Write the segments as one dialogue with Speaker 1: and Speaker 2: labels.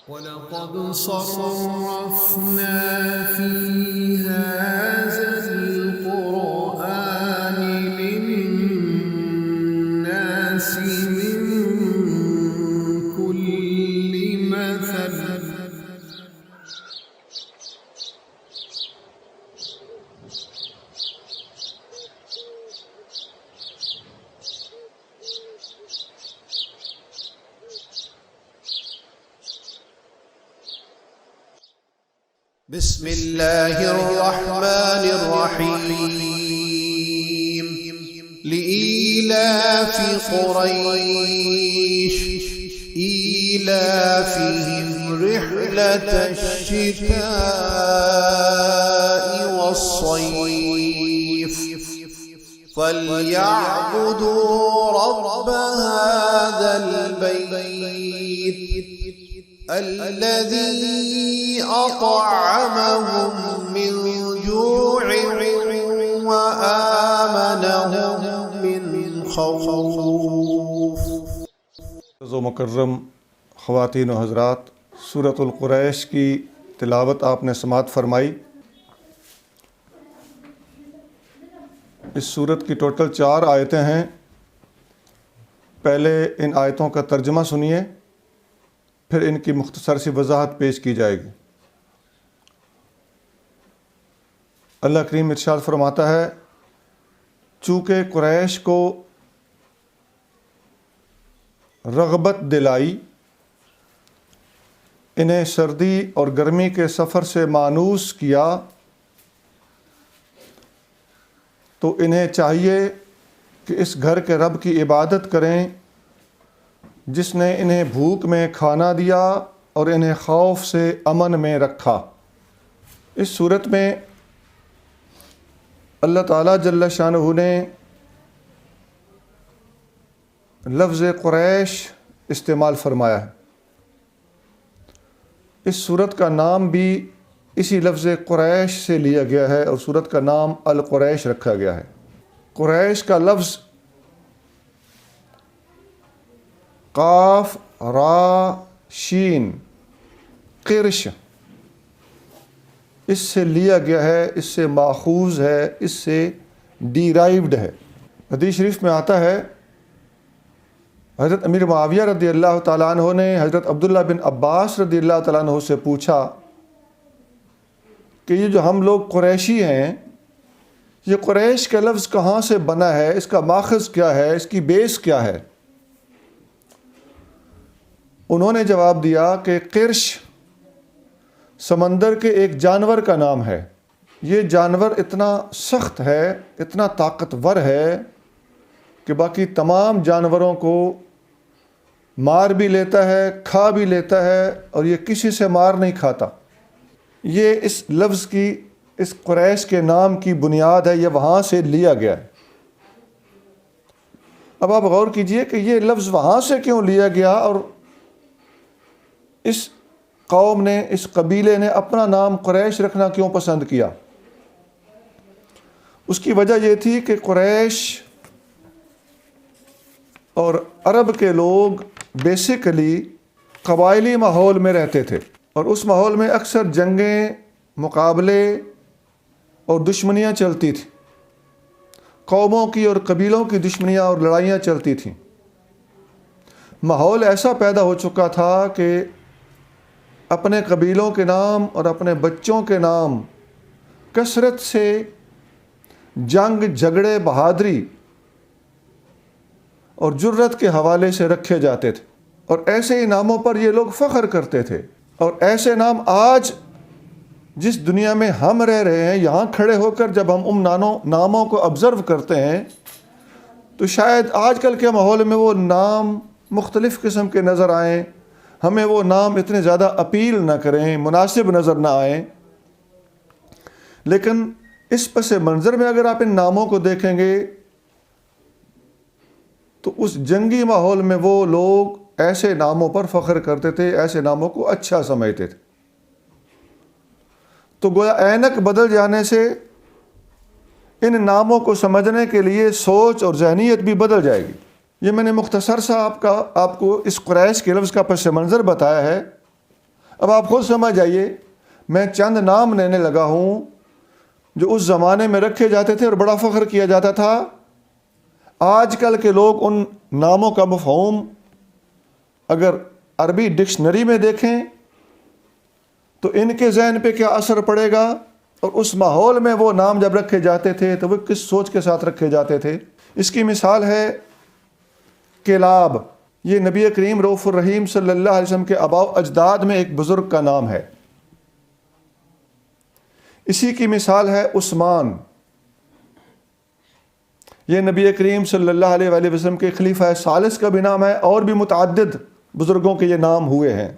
Speaker 1: وَلَقَدْ صَرَّفْنَا فِي هَذَا الْقُرْآنِ لِلنَّاسِ مِنْ كُلِّ مَثَلٍ
Speaker 2: بسم اللہ الرحمن الرحیم لإیلاف قریش ایلافہم رحلة الشتاء والصیف فلیعبدوا رب هذا البیت الذي أطعمهم من جوع وآمنهم من خوف.
Speaker 3: مکرم خواتین و حضرات، سورۃ القریش کی تلاوت آپ نے سماعت فرمائی. اس سورت کی ٹوٹل 4 آیتیں ہیں. پہلے ان آیتوں کا ترجمہ سنیے، پھر ان کی مختصر سی وضاحت پیش کی جائے گی. اللہ کریم ارشاد فرماتا ہے، چونکہ قریش کو رغبت دلائی، انہیں سردی اور گرمی کے سفر سے مانوس کیا، تو انہیں چاہیے کہ اس گھر کے رب کی عبادت کریں جس نے انہیں بھوک میں کھانا دیا اور انہیں خوف سے امن میں رکھا. اس صورت میں اللہ تعالیٰ جل شانہ نے لفظ قریش استعمال فرمایا ہے. اس صورت کا نام بھی اسی لفظ قریش سے لیا گیا ہے اور صورت کا نام القریش رکھا گیا ہے. قریش کا لفظ قاف را شین قرش، اس سے لیا گیا ہے، اس سے ماخوذ ہے، اس سے ڈیرائیوڈ ہے. حدیث شریف میں آتا ہے، حضرت امیر معاویہ رضی اللہ تعالیٰ عنہ نے حضرت عبداللہ بن عباس رضی اللہ تعالیٰ عنہ سے پوچھا کہ یہ جو ہم لوگ قریشی ہیں، یہ قریش کا لفظ کہاں سے بنا ہے، اس کا ماخذ کیا ہے، اس کی بیس کیا ہے؟ انہوں نے جواب دیا کہ قرش سمندر کے ایک جانور کا نام ہے. یہ جانور اتنا سخت ہے، اتنا طاقتور ہے کہ باقی تمام جانوروں کو مار بھی لیتا ہے، کھا بھی لیتا ہے، اور یہ کسی سے مار نہیں کھاتا. یہ اس لفظ کی، اس قریش کے نام کی بنیاد ہے، یہ وہاں سے لیا گیا ہے. اب آپ غور کیجئے کہ یہ لفظ وہاں سے کیوں لیا گیا اور اس قوم نے، اس قبیلے نے اپنا نام قریش رکھنا کیوں پسند کیا؟ اس کی وجہ یہ تھی کہ قریش اور عرب کے لوگ بیسیکلی قبائلی ماحول میں رہتے تھے، اور اس ماحول میں اکثر جنگیں، مقابلے اور دشمنیاں چلتی تھیں. قوموں کی اور قبیلوں کی دشمنیاں اور لڑائیاں چلتی تھیں. ماحول ایسا پیدا ہو چکا تھا کہ اپنے قبیلوں کے نام اور اپنے بچوں کے نام کثرت سے جنگ، جھگڑے، بہادری اور جرت کے حوالے سے رکھے جاتے تھے، اور ایسے ہی ناموں پر یہ لوگ فخر کرتے تھے. اور ایسے نام آج جس دنیا میں ہم رہ رہے ہیں، یہاں کھڑے ہو کر جب ہم ان ناموں کو آبزرو کرتے ہیں تو شاید آج کل کے ماحول میں وہ نام مختلف قسم کے نظر آئیں، ہمیں وہ نام اتنے زیادہ اپیل نہ کریں، مناسب نظر نہ آئیں. لیکن اس پس منظر میں اگر آپ ان ناموں کو دیکھیں گے تو اس جنگی ماحول میں وہ لوگ ایسے ناموں پر فخر کرتے تھے، ایسے ناموں کو اچھا سمجھتے تھے. تو گویا اینک بدل جانے سے ان ناموں کو سمجھنے کے لیے سوچ اور ذہنیت بھی بدل جائے گی. یہ میں نے مختصر سا آپ کو اس قریش کے لفظ کا پس منظر بتایا ہے. اب آپ خود سمجھ جائیے، میں چند نام لینے لگا ہوں جو اس زمانے میں رکھے جاتے تھے اور بڑا فخر کیا جاتا تھا۔ آج کل کے لوگ ان ناموں کا مفہوم اگر عربی ڈکشنری میں دیکھیں تو ان کے ذہن پہ کیا اثر پڑے گا، اور اس ماحول میں وہ نام جب رکھے جاتے تھے تو وہ کس سوچ کے ساتھ رکھے جاتے تھے۔ اس کی مثال ہے کلاب۔ یہ نبی کریم رؤوف الرحیم صلی اللہ علیہ وسلم کے آباء و اجداد میں ایک بزرگ کا نام ہے۔ اسی کی مثال ہے عثمان۔ یہ نبی کریم صلی اللہ علیہ وآلہ وسلم کے خلیفہ ثالث کا بھی نام ہے، اور بھی متعدد بزرگوں کے یہ نام ہوئے ہیں۔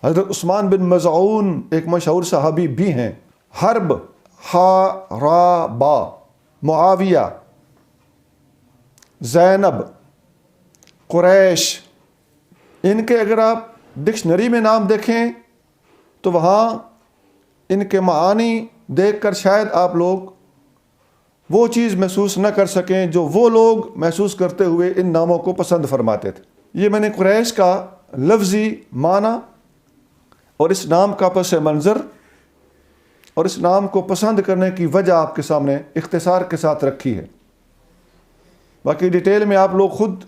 Speaker 3: حضرت عثمان بن مظعون ایک مشہور صحابی بھی ہیں۔ حرب، ہا را با، معاویہ، زینب، قریش، ان کے اگر آپ ڈکشنری میں نام دیکھیں تو وہاں ان کے معانی دیکھ کر شاید آپ لوگ وہ چیز محسوس نہ کر سکیں جو وہ لوگ محسوس کرتے ہوئے ان ناموں کو پسند فرماتے تھے۔ یہ میں نے قریش کا لفظی معنی اور اس نام کا پس منظر اور اس نام کو پسند کرنے کی وجہ آپ کے سامنے اختصار کے ساتھ رکھی ہے۔ باقی ڈیٹیل میں آپ لوگ خود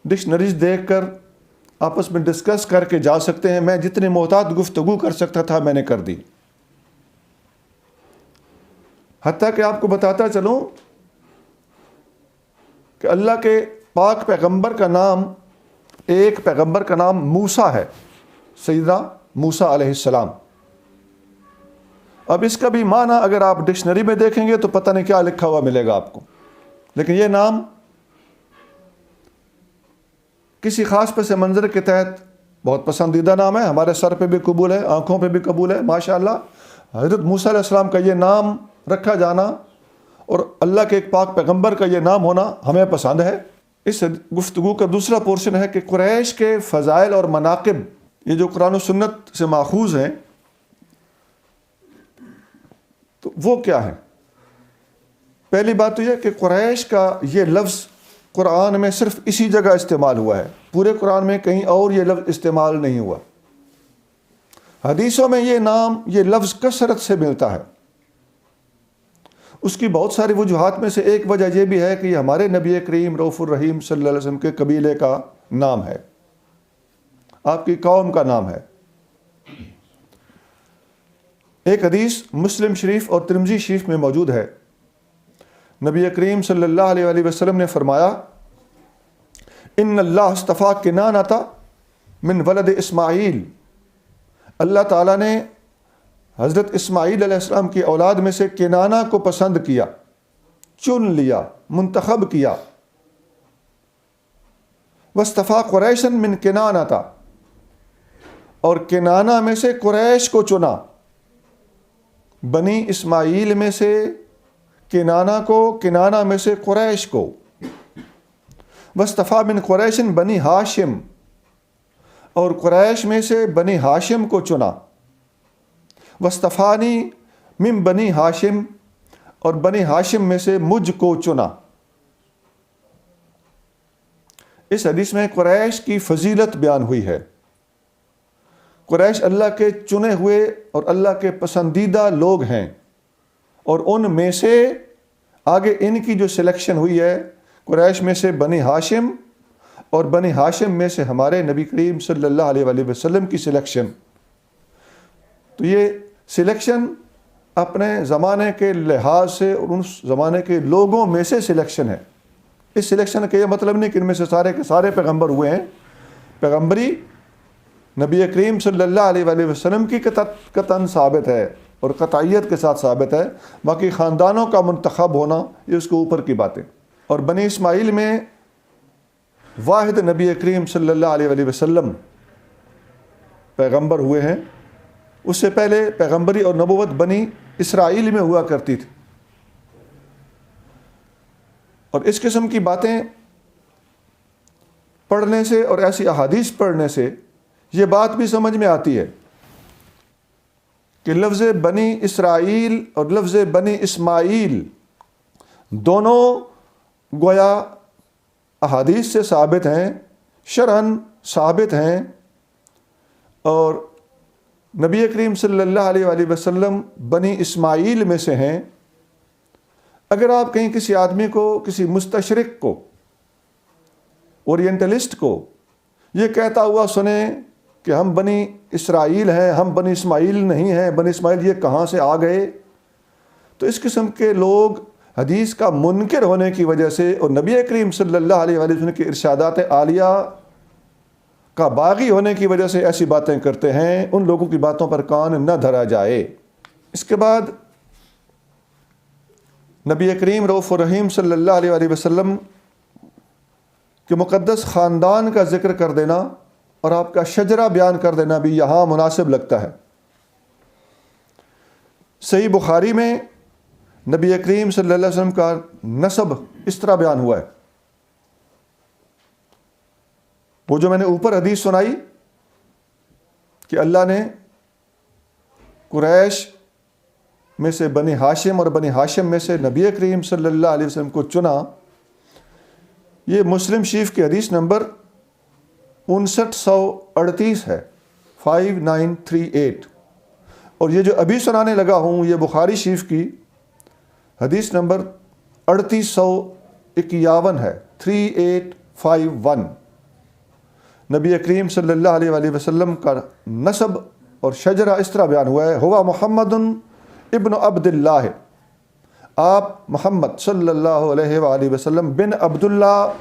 Speaker 3: ڈکشنریز دیکھ کر آپس میں ڈسکس کر کے جا سکتے ہیں۔ میں جتنی محتاط گفتگو کر سکتا تھا میں نے کر دی۔ حتیٰ کہ آپ کو بتاتا چلوں کہ اللہ کے پاک پیغمبر کا نام، ایک پیغمبر کا نام موسیٰ ہے، سیدنا موسیٰ علیہ السلام۔ اب اس کا بھی معنی اگر آپ ڈکشنری میں دیکھیں گے تو پتہ نہیں کیا لکھا ہوا ملے گا آپ کو، لیکن یہ نام کسی خاص پس منظر کے تحت بہت پسندیدہ نام ہے، ہمارے سر پہ بھی قبول ہے، آنکھوں پہ بھی قبول ہے ماشاءاللہ۔ حضرت موسیٰ علیہ السلام کا یہ نام رکھا جانا اور اللہ کے ایک پاک پیغمبر کا یہ نام ہونا ہمیں پسند ہے۔ اس گفتگو کا دوسرا پورشن ہے کہ قریش کے فضائل اور مناقب، یہ جو قرآن و سنت سے ماخوذ ہیں، تو وہ کیا ہے؟ پہلی بات تو یہ کہ قریش کا یہ لفظ قرآن میں صرف اسی جگہ استعمال ہوا ہے، پورے قرآن میں کہیں اور یہ لفظ استعمال نہیں ہوا۔ حدیثوں میں یہ نام، یہ لفظ کثرت سے ملتا ہے۔ اس کی بہت ساری وجوہات میں سے ایک وجہ یہ بھی ہے کہ یہ ہمارے نبی کریم رؤوف الرحیم صلی اللہ علیہ وسلم کے قبیلے کا نام ہے، آپ کی قوم کا نام ہے۔ ایک حدیث مسلم شریف اور ترمذی شریف میں موجود ہے، نبی کریم صلی اللہ علیہ وآلہ وسلم نے فرمایا، ان اللہ اصطفیٰ کنانۃ من ولد اسماعیل، اللہ تعالیٰ نے حضرت اسماعیل علیہ السلام کی اولاد میں سے کنانہ کو پسند کیا، چن لیا، منتخب کیا۔ واصطفیٰ قریشا من کنانۃ، اور کنانہ میں سے قریش کو چنا، بنی اسماعیل میں سے کنانہ کو، کنانہ میں سے قریش کو۔ واصطفیٰ من قریش بنی ہاشم، اور قریش میں سے بنی ہاشم کو چنا۔ واصطفانی من بنی ہاشم، اور بنی ہاشم میں سے مجھ کو چنا۔ اس حدیث میں قریش کی فضیلت بیان ہوئی ہے۔ قریش اللہ کے چنے ہوئے اور اللہ کے پسندیدہ لوگ ہیں، اور ان میں سے آگے ان کی جو سلیکشن ہوئی ہے، قریش میں سے بنی ہاشم، اور بنی ہاشم میں سے ہمارے نبی کریم صلی اللہ علیہ وآلہ وسلم کی سلیکشن۔ تو یہ سلیکشن اپنے زمانے کے لحاظ سے اور اس زمانے کے لوگوں میں سے سلیکشن ہے۔ اس سلیکشن کا یہ مطلب نہیں کہ ان میں سے سارے کے سارے پیغمبر ہوئے ہیں۔ پیغمبری نبی کریم صلی اللہ علیہ وآلہ وسلم کی قطعاً ثابت ہے اور قطعیت کے ساتھ ثابت ہے، باقی خاندانوں کا منتخب ہونا یہ اس کے اوپر کی باتیں۔ اور بنی اسماعیل میں واحد نبی کریم صلی اللہ علیہ وآلہ وسلم پیغمبر ہوئے ہیں، اس سے پہلے پیغمبری اور نبوت بنی اسرائیل میں ہوا کرتی تھی۔ اور اس قسم کی باتیں پڑھنے سے اور ایسی احادیث پڑھنے سے یہ بات بھی سمجھ میں آتی ہے کہ لفظ بنی اسرائیل اور لفظ بنی اسماعیل دونوں گویا احادیث سے ثابت ہیں، شرعاً ثابت ہیں، اور نبی کریم صلی اللہ علیہ وآلہ وسلم بنی اسماعیل میں سے ہیں. اگر آپ کہیں کسی آدمی کو، کسی مستشرق کو، اورینٹلسٹ کو یہ کہتا ہوا سنیں کہ ہم بنی اسرائیل ہیں، ہم بنی اسماعیل نہیں ہیں، بنی اسماعیل یہ کہاں سے آ گئے، تو اس قسم کے لوگ حدیث کا منکر ہونے کی وجہ سے اور نبی کریم صلی اللہ علیہ وآلہ وسلم کے ارشادات عالیہ کا باغی ہونے کی وجہ سے ایسی باتیں کرتے ہیں. ان لوگوں کی باتوں پر کان نہ دھرا جائے. اس کے بعد نبی کریم رؤوف الرحیم صلی اللہ علیہ وآلہ وسلم کہ مقدس خاندان کا ذکر کر دینا اور آپ کا شجرہ بیان کر دینا بھی یہاں مناسب لگتا ہے. صحیح بخاری میں نبی کریم صلی اللہ علیہ وسلم کا نسب اس طرح بیان ہوا ہے. وہ جو میں نے اوپر حدیث سنائی کہ اللہ نے قریش میں سے بنی ہاشم اور بنی ہاشم میں سے نبی کریم صلی اللہ علیہ وسلم کو چنا، یہ مسلم شریف کی حدیث نمبر 5938 ہے، 5938. اور یہ جو ابھی سنانے لگا ہوں یہ بخاری شریف کی حدیث نمبر 3851 ہے، 3851. نبی کریم صلی اللہ علیہ وآلہ وسلم کا نسب اور شجرہ اس طرح بیان ہوا ہے: ہوا محمد ابن عبد اللہ، آپ محمد صلی اللہ علیہ وآلہ وسلم بن عبداللہ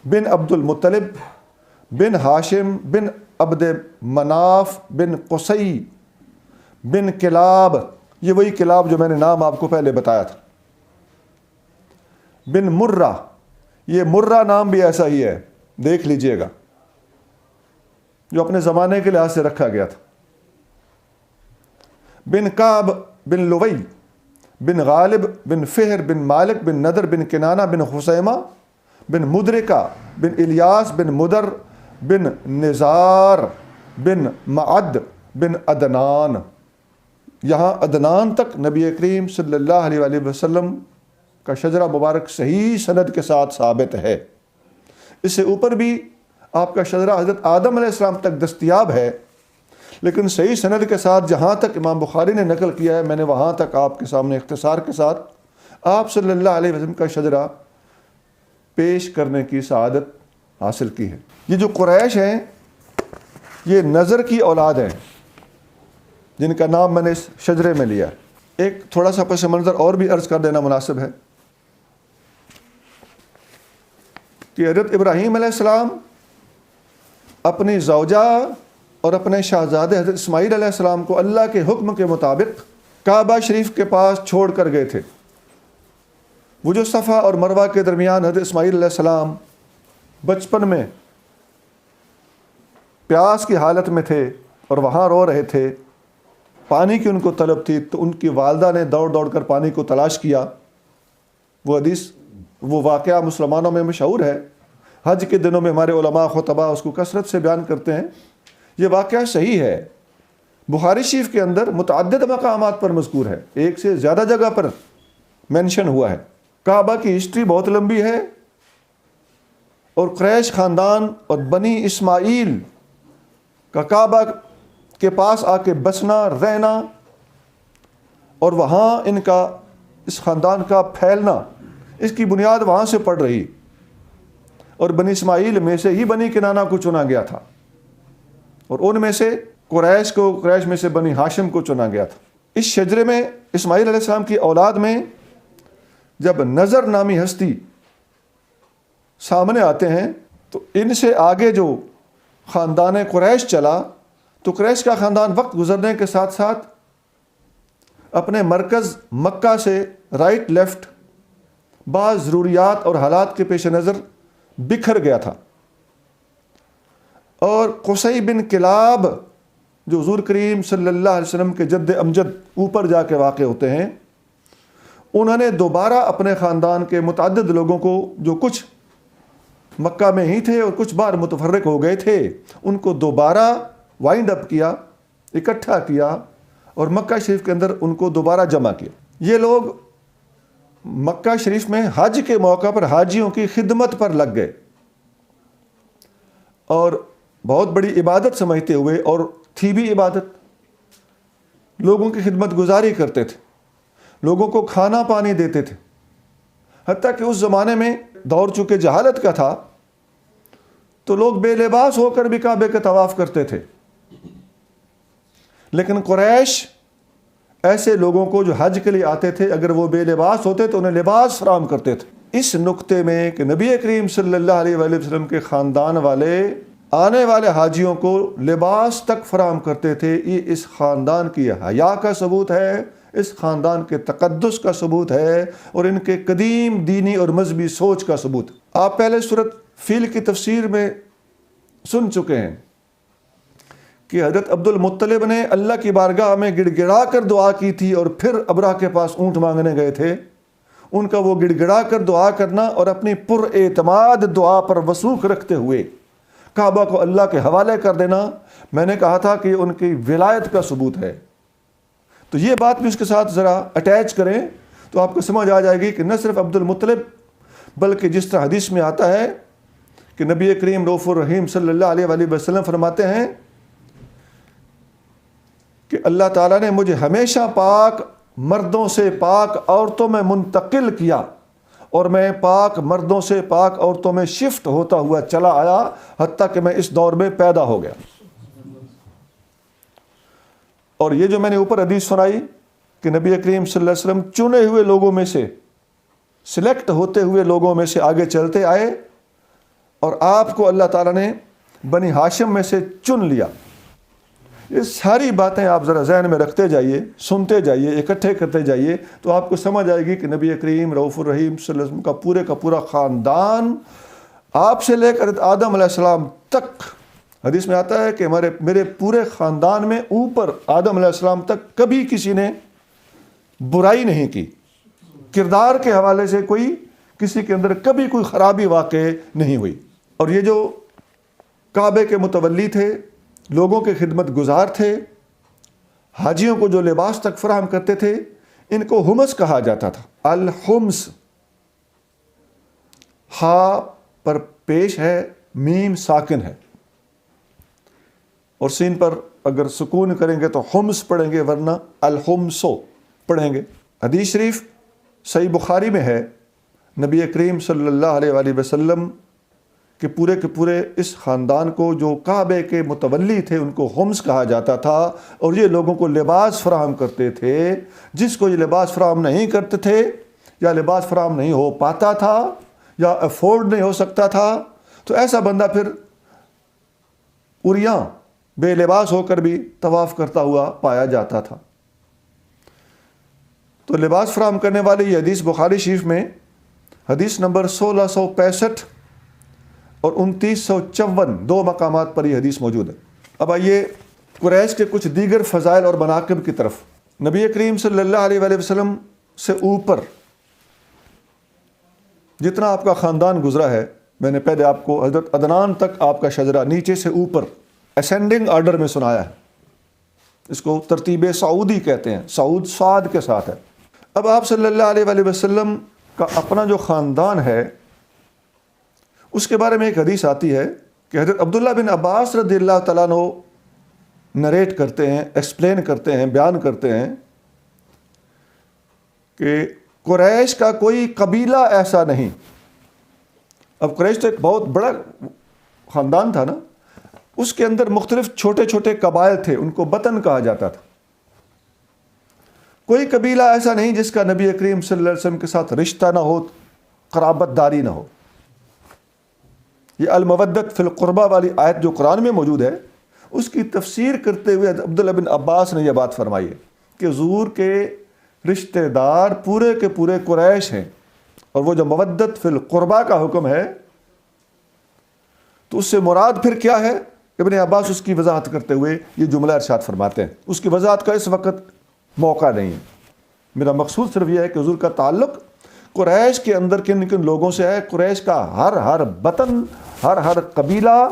Speaker 3: بن عبد المطلب بن ہاشم بن عبد مناف بن قصی بن کلاب، یہ وہی کلاب جو میں نے نام آپ کو پہلے بتایا تھا، بن مرہ، یہ مرہ نام بھی ایسا ہی ہے، دیکھ لیجئے گا، جو اپنے زمانے کے لحاظ سے رکھا گیا تھا، بن کعب بن لوی بن غالب بن فہر بن مالک بن نضر بن کنانہ بن خسیمہ بن مدرکہ بن الیاس بن مدر بن نزار بن معد بن عدنان. یہاں عدنان تک نبی کریم صلی اللہ علیہ وآلہ وسلم کا شجرہ مبارک صحیح سند کے ساتھ ثابت ہے. اس سے اوپر بھی آپ کا شجرہ حضرت آدم علیہ السلام تک دستیاب ہے، لیکن صحیح سند کے ساتھ جہاں تک امام بخاری نے نقل کیا ہے میں نے وہاں تک آپ کے سامنے اختصار کے ساتھ آپ صلی اللہ علیہ وسلم کا شجرہ پیش کرنے کی سعادت حاصل کی ہے. یہ جو قریش ہیں یہ نضر کی اولاد ہیں جن کا نام میں نے اس شجرے میں لیا. ایک تھوڑا سا پس منظر اور بھی عرض کر دینا مناسب ہے کہ حضرت ابراہیم علیہ السلام اپنی زوجہ اور اپنے شہزادے حضرت اسماعیل علیہ السلام کو اللہ کے حکم کے مطابق کعبہ شریف کے پاس چھوڑ کر گئے تھے. وہ جو صفا اور مروہ کے درمیان حضرت اسماعیل علیہ السلام بچپن میں پیاس کی حالت میں تھے اور وہاں رو رہے تھے، پانی کی ان کو طلب تھی، تو ان کی والدہ نے دوڑ دوڑ کر پانی کو تلاش کیا. وہ حدیث، وہ واقعہ مسلمانوں میں مشہور ہے، حج کے دنوں میں ہمارے علماء خطبہ اس کو کثرت سے بیان کرتے ہیں. یہ واقعہ صحیح ہے، بخاری شریف کے اندر متعدد مقامات پر مذکور ہے، ایک سے زیادہ جگہ پر مینشن ہوا ہے. کعبہ کی ہسٹری بہت لمبی ہے، اور قریش خاندان اور بنی اسماعیل کا کعبہ کے پاس آ کے بسنا، رہنا اور وہاں ان کا، اس خاندان کا پھیلنا، اس کی بنیاد وہاں سے پڑ رہی. اور بنی اسماعیل میں سے ہی بنی کنانہ کو چنا گیا تھا، اور ان میں سے قریش میں سے بنی ہاشم کو چنا گیا تھا. اس شجرے میں اسماعیل علیہ السلام کی اولاد میں جب نضر نامی ہستی سامنے آتے ہیں تو ان سے آگے جو خاندان قریش چلا، تو قریش کا خاندان وقت گزرنے کے ساتھ ساتھ اپنے مرکز مکہ سے رائٹ لیفٹ بعض ضروریات اور حالات کے پیش نظر بکھر گیا تھا. اور قصی بن کلاب جو حضور کریم صلی اللہ علیہ وسلم کے جد امجد اوپر جا کے واقع ہوتے ہیں، انہوں نے دوبارہ اپنے خاندان کے متعدد لوگوں کو جو کچھ مکہ میں ہی تھے اور کچھ بار متفرق ہو گئے تھے، ان کو دوبارہ وائنڈ اپ کیا، اکٹھا کیا اور مکہ شریف کے اندر ان کو دوبارہ جمع کیا. یہ لوگ مکہ شریف میں حج کے موقع پر حاجیوں کی خدمت پر لگ گئے اور بہت بڑی عبادت سمجھتے ہوئے اور تھی بھی عبادت، لوگوں کی خدمت گزاری کرتے تھے، لوگوں کو کھانا پانی دیتے تھے، حتیٰ کہ اس زمانے میں دور چونکہ جہالت کا تھا تو لوگ بے لباس ہو کر بھی کعبے کا طواف کرتے تھے، لیکن قریش ایسے لوگوں کو جو حج کے لیے آتے تھے اگر وہ بے لباس ہوتے تو انہیں لباس فراہم کرتے تھے۔ اس نقطے میں کہ نبی کریم صلی اللہ علیہ وآلہ وسلم کے خاندان والے آنے والے حاجیوں کو لباس تک فراہم کرتے تھے، یہ اس خاندان کی حیا کا ثبوت ہے، اس خاندان کے تقدس کا ثبوت ہے اور ان کے قدیم دینی اور مذہبی سوچ کا ثبوت۔ آپ پہلے سورۃ فیل کی تفسیر میں سن چکے ہیں کہ حضرت عبد المطلب نے اللہ کی بارگاہ میں گڑ گڑا کر دعا کی تھی اور پھر ابرہ کے پاس اونٹ مانگنے گئے تھے۔ ان کا وہ گڑ گڑا کر دعا کرنا اور اپنی پر اعتماد دعا پر وثوق رکھتے ہوئے کعبہ کو اللہ کے حوالے کر دینا، میں نے کہا تھا کہ ان کی ولایت کا ثبوت ہے۔ تو یہ بات بھی اس کے ساتھ ذرا اٹیچ کریں تو آپ کو سمجھ آ جائے گی کہ نہ صرف عبد المطلب بلکہ جس طرح حدیث میں آتا ہے کہ نبی کریم رؤوف الرحیم صلی اللہ علیہ وآلہ وسلم فرماتے ہیں کہ اللہ تعالیٰ نے مجھے ہمیشہ پاک مردوں سے پاک عورتوں میں منتقل کیا اور میں پاک مردوں سے پاک عورتوں میں شفٹ ہوتا ہوا چلا آیا حتیٰ کہ میں اس دور میں پیدا ہو گیا۔ اور یہ جو میں نے اوپر حدیث سنائی کہ نبی کریم صلی اللہ علیہ وسلم چنے ہوئے لوگوں میں سے، سلیکٹ ہوتے ہوئے لوگوں میں سے آگے چلتے آئے اور آپ کو اللہ تعالیٰ نے بنی ہاشم میں سے چن لیا۔ یہ ساری باتیں آپ ذرا ذہن میں رکھتے جائیے، سنتے جائیے، اکٹھے کرتے جائیے تو آپ کو سمجھ آئے گی کہ نبی کریم رؤوف الرحیم صلی اللہ علیہ وسلم کا پورا خاندان آپ سے لے کر آدم علیہ السلام تک، حدیث میں آتا ہے کہ میرے پورے خاندان میں اوپر آدم علیہ السلام تک کبھی کسی نے برائی نہیں کی، کردار کے حوالے سے کسی کے اندر کبھی کوئی خرابی واقع نہیں ہوئی۔ اور یہ جو کعبے کے متولی تھے، لوگوں کے خدمت گزار تھے، حاجیوں کو جو لباس تک فراہم کرتے تھے، ان کو حمص کہا جاتا تھا۔ الحمص، ہا پر پیش ہے، میم ساکن ہے، اور سین پر اگر سکون کریں گے تو حمص پڑھیں گے ورنہ الحمصو پڑھیں گے۔ حدیث شریف صحیح بخاری میں ہے، نبی کریم صلی اللہ علیہ وآلہ وسلم کہ پورے اس خاندان کو جو کعبے کے متولی تھے ان کو حمص کہا جاتا تھا، اور یہ لوگوں کو لباس فراہم کرتے تھے۔ جس کو یہ لباس فراہم نہیں کرتے تھے یا لباس فراہم نہیں ہو پاتا تھا یا افورڈ نہیں ہو سکتا تھا تو ایسا بندہ پھر عریاں بے لباس ہو کر بھی طواف کرتا ہوا پایا جاتا تھا۔ تو لباس فراہم کرنے والی یہ حدیث بخاری شریف میں حدیث نمبر 1665 اور 2954 دو مقامات پر یہ حدیث موجود ہے۔ اب آئیے قریش کے کچھ دیگر فضائل اور مناقب کی طرف۔ نبی کریم صلی اللہ علیہ وآلہ وسلم سے اوپر جتنا آپ کا خاندان گزرا ہے، میں نے پہلے آپ کو حضرت عدنان تک آپ کا شجرہ نیچے سے اوپر اسینڈنگ آرڈر میں سنایا ہے، اس کو ترتیب سعودی کہتے ہیں، سعود صاد کے ساتھ ہے۔ اب آپ صلی اللہ علیہ وآلہ وسلم کا اپنا جو خاندان ہے اس کے بارے میں ایک حدیث آتی ہے کہ حضرت عبداللہ بن عباس رضی اللہ تعالیٰ عنہ نریٹ کرتے ہیں، ایکسپلین کرتے ہیں، بیان کرتے ہیں کہ قریش کا کوئی قبیلہ ایسا نہیں۔ اب قریش تو ایک بہت بڑا خاندان تھا نا، اس کے اندر مختلف چھوٹے چھوٹے قبائل تھے، ان کو بطن کہا جاتا تھا۔ کوئی قبیلہ ایسا نہیں جس کا نبی کریم صلی اللہ علیہ وسلم کے ساتھ رشتہ نہ ہو، قرابت داری نہ ہو۔ یہ المودت فی القربہ والی آیت جو قرآن میں موجود ہے اس کی تفسیر کرتے ہوئے عبداللہ بن عباس نے یہ بات فرمائی ہے کہ حضور کے رشتہ دار پورے کے پورے قریش ہیں، اور وہ جو مودت فی القربہ کا حکم ہے تو اس سے مراد پھر کیا ہے؟ ابن عباس اس کی وضاحت کرتے ہوئے یہ جملہ ارشاد فرماتے ہیں۔ اس کی وضاحت کا اس وقت موقع نہیں ہے، میرا مقصود صرف یہ ہے کہ حضور کا تعلق قریش کے اندر کن کن لوگوں سے ہے۔ قریش کا ہر بطن، ہر قبیلہ،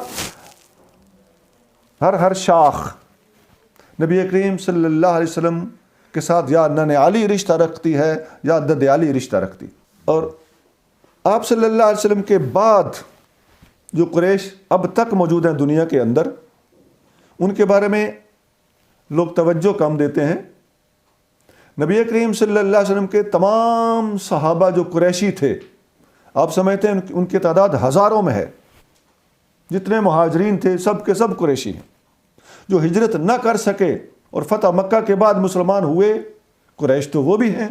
Speaker 3: ہر شاخ نبی کریم صلی اللہ علیہ وسلم کے ساتھ یا نن علی رشتہ رکھتی ہے یا دد علی رشتہ رکھتی۔ اور آپ صلی اللہ علیہ وسلم کے بعد جو قریش اب تک موجود ہیں دنیا کے اندر، ان کے بارے میں لوگ توجہ کم دیتے ہیں. نبی کریم صلی اللہ علیہ وسلم کے تمام صحابہ جو قریشی تھے، آپ سمجھتے ہیں ان کی تعداد ہزاروں میں ہے. جتنے مہاجرین تھے سب کے سب قریشی ہیں. جو ہجرت نہ کر سکے اور فتح مکہ کے بعد مسلمان ہوئے، قریش تو وہ بھی ہیں.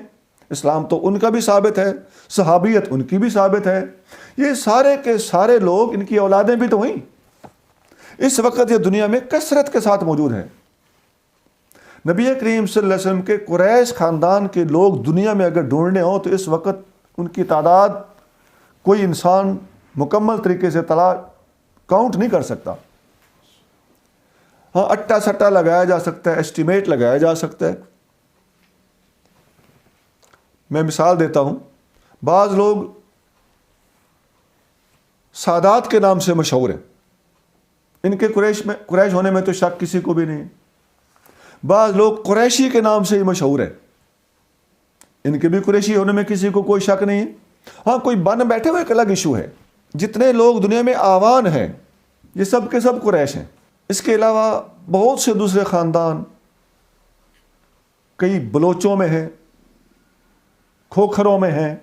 Speaker 3: اسلام تو ان کا بھی ثابت ہے، صحابیت ان کی بھی ثابت ہے. یہ سارے کے سارے لوگ، ان کی اولادیں بھی تو ہوئیں. اس وقت یہ دنیا میں کثرت کے ساتھ موجود ہیں. نبی کریم صلی اللہ علیہ وسلم کے قریش خاندان کے لوگ دنیا میں اگر ڈھونڈنے ہوں تو اس وقت ان کی تعداد کوئی انسان مکمل طریقے سے کاؤنٹ نہیں کر سکتا. ہاں، اٹا سٹا لگایا جا سکتا ہے، ایسٹیمیٹ لگایا جا سکتا ہے. میں مثال دیتا ہوں. بعض لوگ سادات کے نام سے مشہور ہیں. ان کے قریش ہونے میں تو شک کسی کو بھی نہیں. بعض لوگ قریشی کے نام سے ہی مشہور ہیں. ان کے بھی قریشی ہونے میں کسی کو کوئی شک نہیں ہے. ہاں، کوئی بن بیٹھے ہوئے ایک الگ ایشو ہے. جتنے لوگ دنیا میں آوان ہیں یہ سب کے سب قریش ہیں. اس کے علاوہ بہت سے دوسرے خاندان، کئی بلوچوں میں ہیں، کھوکھروں میں ہیں،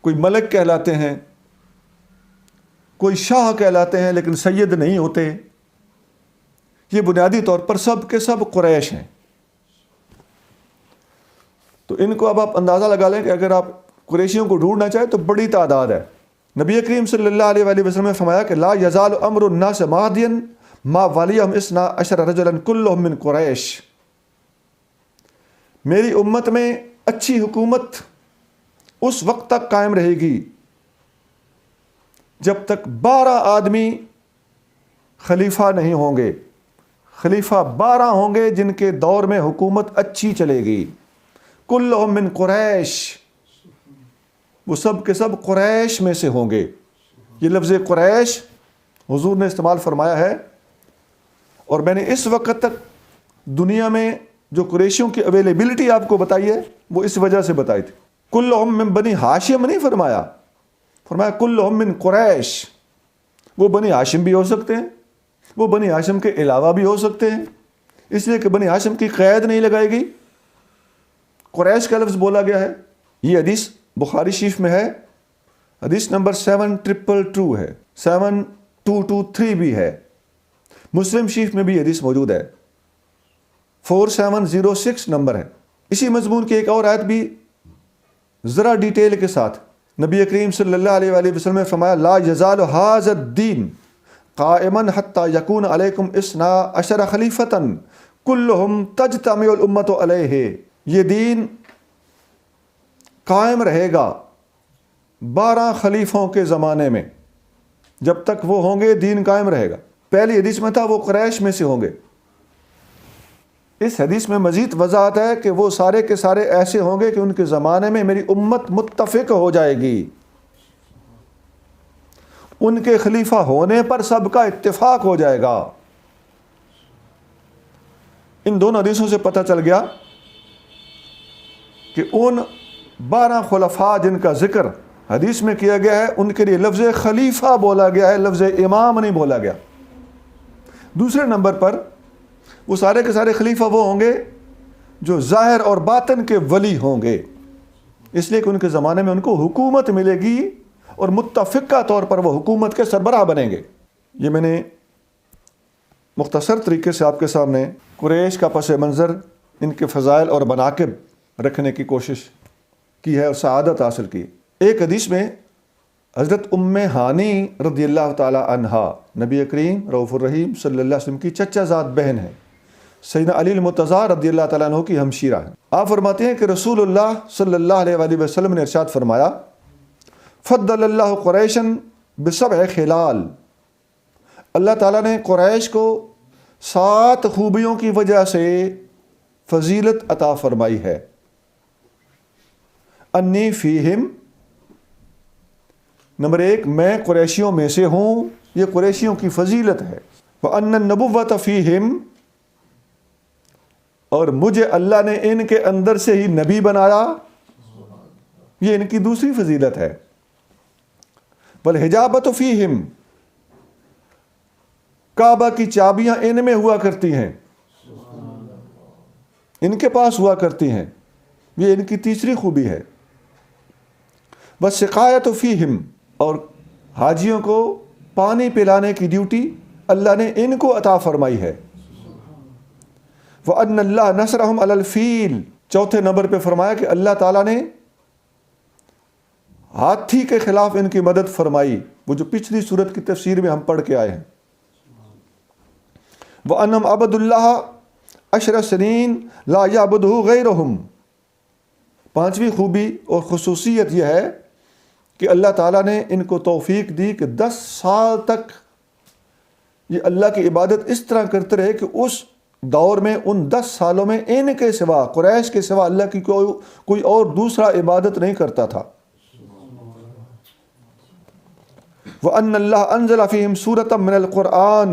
Speaker 3: کوئی ملک کہلاتے ہیں، کوئی شاہ کہلاتے ہیں لیکن سید نہیں ہوتے. یہ بنیادی طور پر سب کے سب قریش ہیں. تو ان کو اب آپ اندازہ لگا لیں کہ اگر آپ قریشیوں کو ڈھونڈنا چاہیں تو بڑی تعداد ہے. نبی کریم صلی اللہ علیہ وآلہ وسلم نے فرمایا کہ لا یزال امر الناس ماضیا ما ولیہم 12 رجلا کلہم من قریش. میری امت میں اچھی حکومت اس وقت تک قائم رہے گی جب تک 12 آدمی خلیفہ نہیں ہوں گے. خلیفہ 12 ہوں گے جن کے دور میں حکومت اچھی چلے گی. کلہم من قریش، وہ سب کے سب قریش میں سے ہوں گے. یہ لفظ قریش حضور نے استعمال فرمایا ہے، اور میں نے اس وقت تک دنیا میں جو قریشیوں کی اویلیبلٹی آپ کو بتائی ہے وہ اس وجہ سے بتائی تھی. کلہم من بنی ہاشم نہیں فرمایا، فرمایا کلہم من قریش. وہ بنی ہاشم بھی ہو سکتے ہیں، وہ بنی ہاشم کے علاوہ بھی ہو سکتے ہیں، اس لیے کہ بنی ہاشم کی قید نہیں لگائے گی. قریش کا لفظ بولا گیا ہے. یہ حدیث بخاری شریف میں ہے، حدیث نمبر 7222 ہے، 7223 بھی ہے. مسلم شریف میں بھی حدیث موجود ہے، 4706 نمبر ہے. اسی مضمون کی ایک اور آیت بھی ذرا ڈیٹیل کے ساتھ نبی کریم صلی اللہ علیہ وآلہ وسلم نے فرمایا لا یزال ھذا الدین قائما حتی یکون علیکم 12 خلیفۃ کلہم تجتمع الامۃ علیہ. یہ دین قائم رہے گا 12 خلیفوں کے زمانے میں. جب تک وہ ہوں گے دین قائم رہے گا. پہلی حدیث میں تھا وہ قریش میں سے ہوں گے. اس حدیث میں مزید وضاحت ہے کہ وہ سارے کے سارے ایسے ہوں گے کہ ان کے زمانے میں میری امت متفق ہو جائے گی. ان کے خلیفہ ہونے پر سب کا اتفاق ہو جائے گا. ان دونوں حدیثوں سے پتہ چل گیا کہ ان 12 خلفاء جن کا ذکر حدیث میں کیا گیا ہے ان کے لیے لفظ خلیفہ بولا گیا ہے، لفظ امام نہیں بولا گیا. دوسرے نمبر پر وہ سارے کے سارے خلیفہ وہ ہوں گے جو ظاہر اور باطن کے ولی ہوں گے، اس لیے کہ ان کے زمانے میں ان کو حکومت ملے گی اور متفقہ طور پر وہ حکومت کے سربراہ بنیں گے. یہ میں نے مختصر طریقے سے آپ کے سامنے قریش کا پس منظر، ان کے فضائل اور مناقب رکھنے کی کوشش کی ہے اور سعادت حاصل کی. ایک حدیث میں حضرت ام ہانی رضی اللہ تعالی عنہا نبی کریم رؤوف الرحیم صلی اللہ علیہ وسلم کی چچا زاد بہن ہے، سیدنا علی المرتضیٰ رضی اللہ تعالیٰ عنہ کی ہمشیرہ ہیں. آپ فرماتے ہیں کہ رسول اللہ صلی اللہ علیہ وآلہ وسلم نے ارشاد فرمایا فضل اللہ قریشا ب7 خلال. اللہ تعالیٰ نے قریش کو 7 خوبیوں کی وجہ سے فضیلت عطا فرمائی ہے. انی فیہم، نمبر 1 میں قریشیوں میں سے ہوں، یہ قریشیوں کی فضیلت ہے. وَأَنَّ النَّبُوَّةَ فِيهِمْ، اور مجھے اللہ نے ان کے اندر سے ہی نبی بنایا، یہ ان کی دوسری فضیلت ہے. وَالْحِجَابَةُ فِيهِمْ، کعبہ کی چابیاں ان میں ہوا کرتی ہیں، ان کے پاس ہوا کرتی ہیں، یہ ان کی تیسری خوبی ہے۔ وَالسِّقَایَةُ فِیہِم، اور حاجیوں کو پانی پلانے کی ڈیوٹی اللہ نے ان کو عطا فرمائی ہے۔ وَأَنَّ اللَّهَ نَصْرَهُمْ عَلَى الْفِیلِ، چوتھے نمبر پہ فرمایا کہ اللہ تعالیٰ نے ہاتھی کے خلاف ان کی مدد فرمائی، وہ جو پچھلی صورت کی تفسیر میں ہم پڑھ کے آئے ہیں۔ وَأَنَّهُمْ عَبَدُوا اللَّهَ 10 سنین لا يعبده غیرهم، پانچویں خوبی اور خصوصیت یہ ہے کہ اللہ تعالیٰ نے ان کو توفیق دی کہ 10 سال تک یہ اللہ کی عبادت اس طرح کرتے رہے کہ اس دور میں ان 10 سالوں میں ان کے سوا، قریش کے سوا اللہ کی کوئی اور دوسرا عبادت نہیں کرتا تھا۔ وَأَنَّ اللَّهَ أَنزَلَ فِيهِمْ سُورَةً مِّنَ الْقُرْآنِ،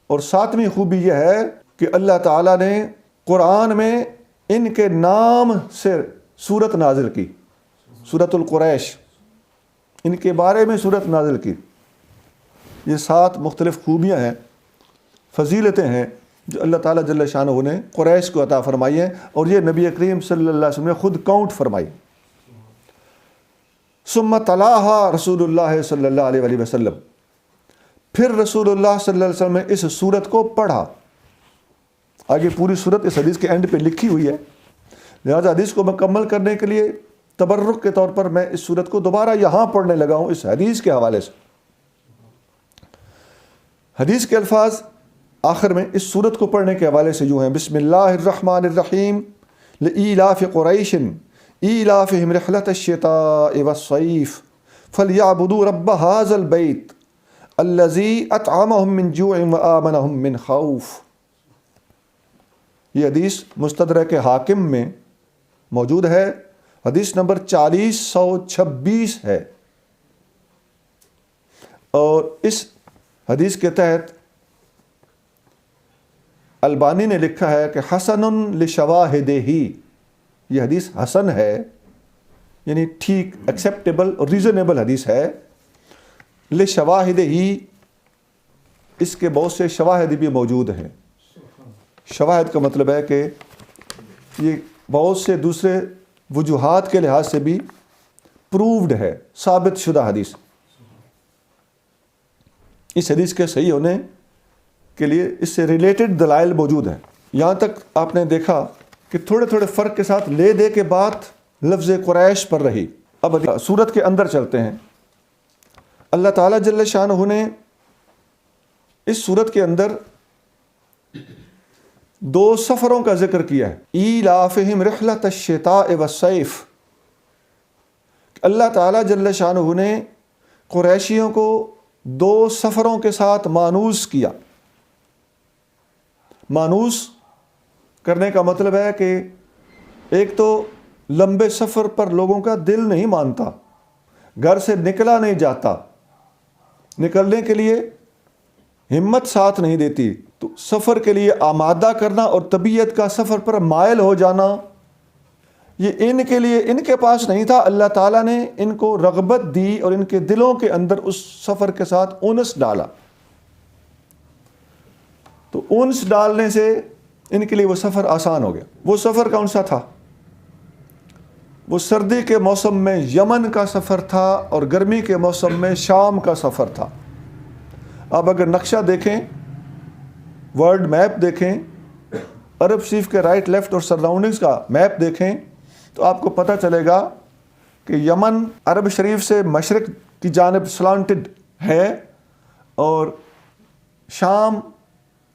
Speaker 3: اور ساتویں خوبی یہ ہے کہ اللہ تعالیٰ نے قرآن میں ان کے نام سے سورت نازل کی، سورۃ القریش، ان کے بارے میں سورت نازل کی۔ یہ 7 مختلف خوبیاں ہیں، فضیلتیں ہیں جو اللہ تعالیٰ جل شانہ نے قریش کو عطا فرمائی ہیں، اور یہ نبی کریم صلی اللہ علیہ وسلم نے خود کاؤنٹ فرمائی۔ ثم تلاها رسول اللہ صلی اللہ علیہ وآلہ وسلم، پھر رسول اللہ صلی اللہ علیہ وسلم نے اس سورت کو پڑھا۔ آگے پوری سورت اس حدیث کے اینڈ پہ لکھی ہوئی ہے، لہذا حدیث کو مکمل کرنے کے لیے تبرک کے طور پر میں اس سورت کو دوبارہ یہاں پڑھنے لگا ہوں اس حدیث کے حوالے سے۔ حدیث کے الفاظ آخر میں اس سورت کو پڑھنے کے حوالے سے یوں ہیں: بسم اللہ الرحمن الرحیم، لإیلاف قریش ایلافہم رحلۃ الشتاء والصیف فلیعبدوا رب ھذا البیت الذی اطعمہم من جوع وآمنہم من خوف۔ یہ حدیث مستدرک حاکم میں موجود ہے، حدیث نمبر 4026 ہے، اور اس حدیث کے تحت البانی نے لکھا ہے کہ حسن لشواہدہ، یہ حدیث حسن ہے، یعنی ٹھیک، ایکسیپٹیبل اور ریزنیبل حدیث ہے۔ لشواہدہ، اس کے بہت سے شواہد بھی موجود ہیں۔ شواہد کا مطلب ہے کہ یہ بہت سے دوسرے وجوہات کے لحاظ سے بھی پرووڈ ہے، ثابت شدہ حدیث۔ اس حدیث کے صحیح ہونے کے لیے اس سے ریلیٹڈ دلائل موجود ہیں۔ یہاں تک آپ نے دیکھا کہ تھوڑے تھوڑے فرق کے ساتھ لے دے کے بات لفظ قریش پر رہی۔ اب سورت کے اندر چلتے ہیں۔ اللہ تعالیٰ جل شانہ نے اس سورت کے اندر 2 سفروں کا ذکر کیا ہے۔ ایلافہم رحلۃ الشتاء والصیف، اللہ تعالیٰ جل شانہ نے قریشیوں کو 2 سفروں کے ساتھ مانوس کیا۔ مانوس کرنے کا مطلب ہے کہ ایک تو لمبے سفر پر لوگوں کا دل نہیں مانتا، گھر سے نکلا نہیں جاتا، نکلنے کے لیے ہمت ساتھ نہیں دیتی، تو سفر کے لیے آمادہ کرنا اور طبیعت کا سفر پر مائل ہو جانا، یہ ان کے لیے، ان کے پاس نہیں تھا۔ اللہ تعالیٰ نے ان کو رغبت دی اور ان کے دلوں کے اندر اس سفر کے ساتھ انس ڈالا، تو انس ڈالنے سے ان کے لیے وہ سفر آسان ہو گیا۔ وہ سفر کون سا تھا؟ وہ سردی کے موسم میں یمن کا سفر تھا، اور گرمی کے موسم میں شام کا سفر تھا۔ اب اگر نقشہ دیکھیں، ورلڈ میپ دیکھیں، عرب شریف کے رائٹ لیفٹ اور سراؤنڈنگز کا میپ دیکھیں، تو آپ کو پتہ چلے گا کہ یمن عرب شریف سے مشرق کی جانب سلانٹڈ ہے، اور شام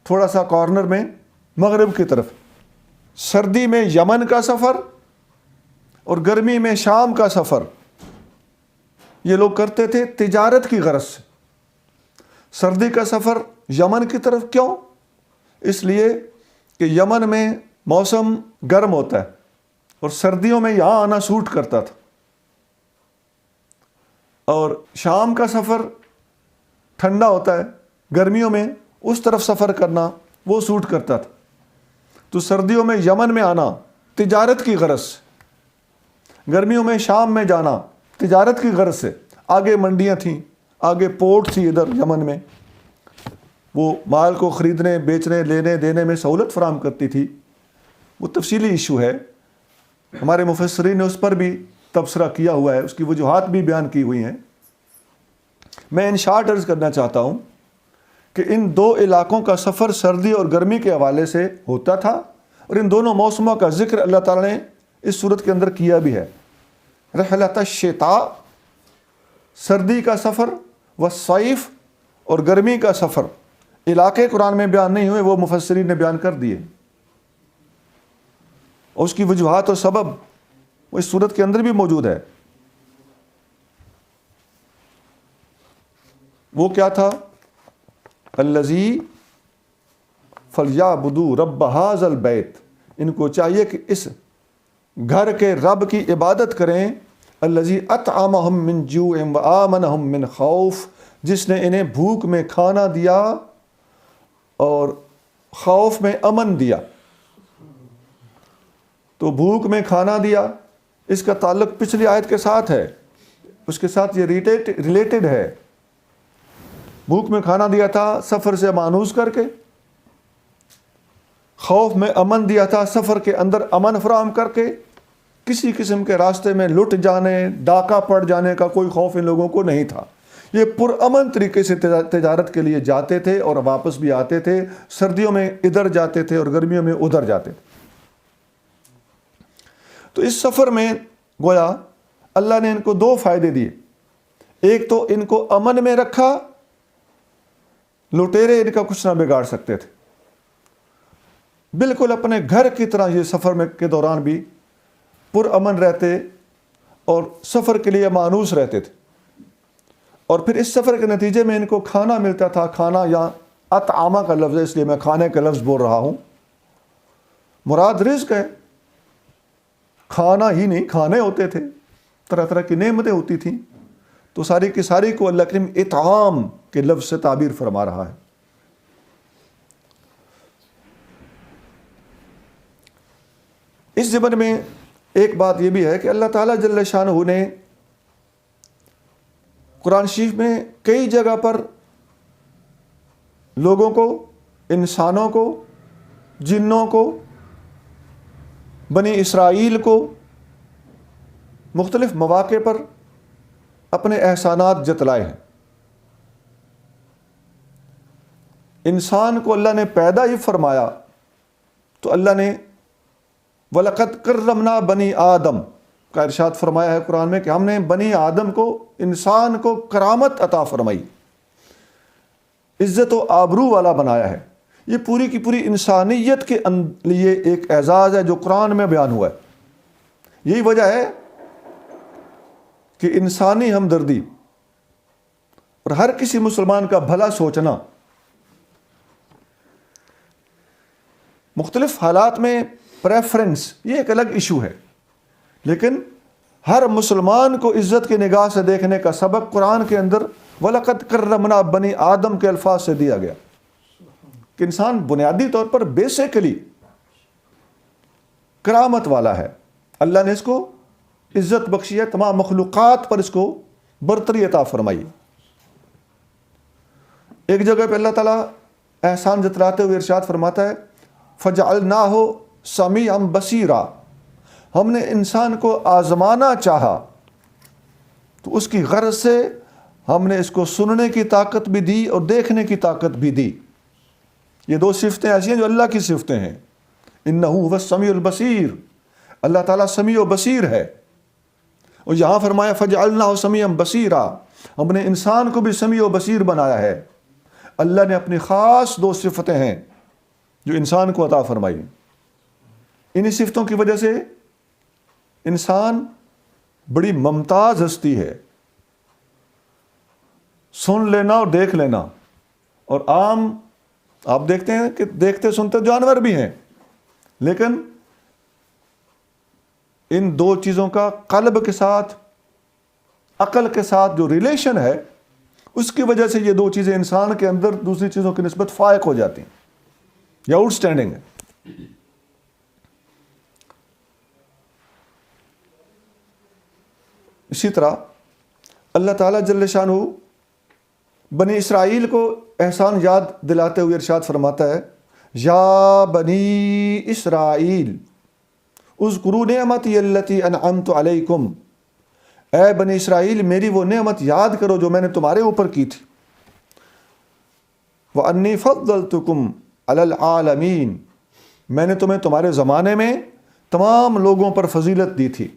Speaker 3: تھوڑا سا کارنر میں مغرب کی طرف۔ سردی میں یمن کا سفر اور گرمی میں شام کا سفر یہ لوگ کرتے تھے تجارت کی غرض سے۔ سردی کا سفر یمن کی طرف کیوں؟ اس لیے کہ یمن میں موسم گرم ہوتا ہے اور سردیوں میں یہاں آنا سوٹ کرتا تھا، اور شام کا سفر ٹھنڈا ہوتا ہے، گرمیوں میں اس طرف سفر کرنا وہ سوٹ کرتا تھا۔ تو سردیوں میں یمن میں آنا تجارت کی غرض سے، گرمیوں میں شام میں جانا تجارت کی غرض سے۔ آگے منڈیاں تھیں، آگے پورٹ تھی ادھر یمن میں، وہ مال کو خریدنے بیچنے لینے دینے میں سہولت فراہم کرتی تھی، وہ تفصیلی ایشو ہے، ہمارے مفسرین نے اس پر بھی تبصرہ کیا ہوا ہے، اس کی وجوہات بھی بیان کی ہوئی ہیں۔ میں ان شارٹ عرض کرنا چاہتا ہوں کہ ان دو علاقوں کا سفر سردی اور گرمی کے حوالے سے ہوتا تھا، اور ان دونوں موسموں کا ذکر اللہ تعالیٰ نے اس صورت کے اندر کیا بھی ہے۔ رحلۃ الشتاء، سردی کا سفر، والصیف، اور گرمی کا سفر۔ علاقے قرآن میں بیان نہیں ہوئے، وہ مفسرین نے بیان کر دیے، اور اس کی وجوہات اور سبب وہ اس صورت کے اندر بھی موجود ہے۔ وہ کیا تھا؟ الذی فلیعبدوا رب ھذا البیت، ان کو چاہیے کہ اس گھر کے رب کی عبادت کریں۔ الذی اطعمہم من جوع وآمنہم من خوف، جس نے انہیں بھوک میں کھانا دیا اور خوف میں امن دیا۔ تو بھوک میں کھانا دیا، اس کا تعلق پچھلی آیت کے ساتھ ہے، اس کے ساتھ یہ ریلیٹڈ ہے۔ بھوک میں کھانا دیا تھا سفر سے مانوس کر کے، خوف میں امن دیا تھا سفر کے اندر امن فراہم کر کے، کسی قسم کے راستے میں لٹ جانے ڈاکہ پڑ جانے کا کوئی خوف ان لوگوں کو نہیں تھا۔ یہ پرامن طریقے سے تجارت کے لیے جاتے تھے اور واپس بھی آتے تھے، سردیوں میں ادھر جاتے تھے اور گرمیوں میں ادھر جاتے تھے۔ تو اس سفر میں گویا اللہ نے ان کو دو فائدے دیے، ایک تو ان کو امن میں رکھا، لٹیرے ان کا کچھ نہ بگاڑ سکتے تھے، بالکل اپنے گھر کی طرح یہ سفر میں کے دوران بھی پرامن رہتے اور سفر کے لیے مانوس رہتے تھے۔ اور پھر اس سفر کے نتیجے میں ان کو کھانا ملتا تھا۔ کھانا یا اطعامہ کا لفظ ہے، اس لیے میں کھانے کا لفظ بول رہا ہوں، مراد رزق ہے، کھانا ہی نہیں کھانے ہوتے تھے، طرح طرح کی نعمتیں ہوتی تھیں، تو ساری کی ساری کو اللہ کریم اطعام کے لفظ سے تعبیر فرما رہا ہے۔ اس ضمن میں ایک بات یہ بھی ہے کہ اللہ تعالیٰ جل شانہ نے قرآن شریف میں کئی جگہ پر لوگوں کو، انسانوں کو، جنوں کو، بنی اسرائیل کو مختلف مواقع پر اپنے احسانات جتلائے ہیں۔ انسان کو اللہ نے پیدا ہی فرمایا تو اللہ نے وَلَقَدْ كَرَّمْنَا بَنِي آدم کا ارشاد فرمایا ہے قرآن میں کہ ہم نے بنی آدم کو، انسان کو کرامت عطا فرمائی، عزت و آبرو والا بنایا ہے۔ یہ پوری کی پوری انسانیت کے لیے ایک اعزاز ہے جو قرآن میں بیان ہوا ہے۔ یہی وجہ ہے کہ انسانی ہمدردی اور ہر کسی مسلمان کا بھلا سوچنا، مختلف حالات میں پریفرنس، یہ ایک الگ ایشو ہے، لیکن ہر مسلمان کو عزت کی نگاہ سے دیکھنے کا سبق قرآن کے اندر وَلَقَدْ كَرَّمْنَا بَنِي آدم کے الفاظ سے دیا گیا کہ انسان بنیادی طور پر بیسیکلی کرامت والا ہے۔ اللہ نے اس کو عزت بخشی ہے، تمام مخلوقات پر اس کو برتری عطا فرمائی۔ ایک جگہ پہ اللہ تعالیٰ احسان جتلاتے ہوئے ارشاد فرماتا ہے فَجَعَلْنَاهُ سَمِيعًا بَصِيرًا، ہم نے انسان کو آزمانا چاہا تو اس کی غرض سے ہم نے اس کو سننے کی طاقت بھی دی اور دیکھنے کی طاقت بھی دی۔ یہ دو صفتیں ایسی ہیں جو اللہ کی صفتیں ہیں، اِنَّهُ هُوَ السَّمِيعُ الْبَصِيرُ، اللہ تعالیٰ سمیع و بصیر ہے۔ اور یہاں فرمایا فَجَعَلْنَاهُ سَمِيعًا بَصِيرًا، ہم نے انسان کو بھی سمیع و بصیر بنایا ہے۔ اللہ نے اپنی خاص دو صفتیں ہیں جو انسان کو عطا فرمائی، انہی صفتوں کی وجہ سے انسان بڑی ممتاز ہستی ہے۔ سن لینا اور دیکھ لینا، اور عام آپ دیکھتے ہیں کہ دیکھتے سنتے جانور بھی ہیں، لیکن ان دو چیزوں کا قلب کے ساتھ، عقل کے ساتھ جو ریلیشن ہے، اس کی وجہ سے یہ دو چیزیں انسان کے اندر دوسری چیزوں کی نسبت فائق ہو جاتی ہیں یا آؤٹ اسٹینڈنگ ہے۔ اسی طرح اللہ تعالیٰ جل شانہ بنی اسرائیل کو احسان یاد دلاتے ہوئے ارشاد فرماتا ہے یا بنی اسرائیل اذکروا نعمتی التی انعمت علیکم، اے بنی اسرائیل میری وہ نعمت یاد کرو جو میں نے تمہارے اوپر کی تھی، وَأَنِّي فَضَّلْتُكُمْ عَلَى الْعَالَمِينَ، میں نے تمہیں تمہارے زمانے میں تمام لوگوں پر فضیلت دی تھی۔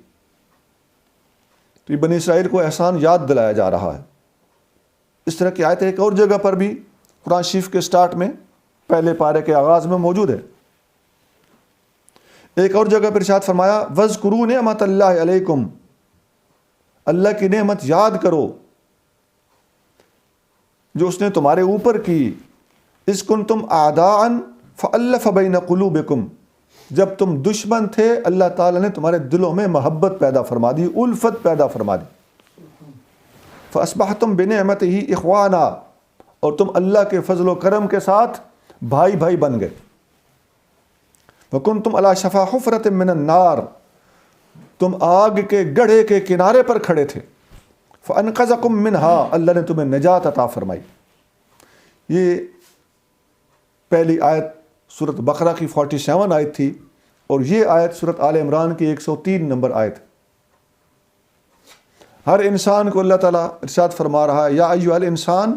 Speaker 3: تو یہ بنی اسرائیل کو احسان یاد دلایا جا رہا ہے۔ اس طرح کی آیت ایک اور جگہ پر بھی قرآن شریف کے سٹارٹ میں پہلے پارے کے آغاز میں موجود ہے۔ ایک اور جگہ پر ارشاد فرمایا وَاذْكُرُوا نِعْمَتَ اللَّهِ عَلَيْكُمْ، اللہ کی نعمت یاد کرو جو اس نے تمہارے اوپر کی، اذ کنتم اعداء فألف بین قلوبکم، جب تم دشمن تھے اللہ تعالیٰ نے تمہارے دلوں میں محبت پیدا فرما دی، الفت پیدا فرما دی، فاصبحتم بنعمتہ اخوانا، اور تم اللہ کے فضل و کرم کے ساتھ بھائی بھائی بن گئے، وکنتم علی شفا حفرۃ من النار، تم آگ کے گڑھے کے کنارے پر کھڑے تھے، فانقذکم منہا، اللہ نے تمہیں نجات عطا فرمائی۔ یہ پہلی آیت سورۃ بقرہ کی 47 آیت تھی، اور یہ آیت سورۃ آل عمران کی 103 نمبر آیت۔ ہر انسان کو اللہ تعالیٰ ارشاد فرما رہا ہے یا ایھا الانسان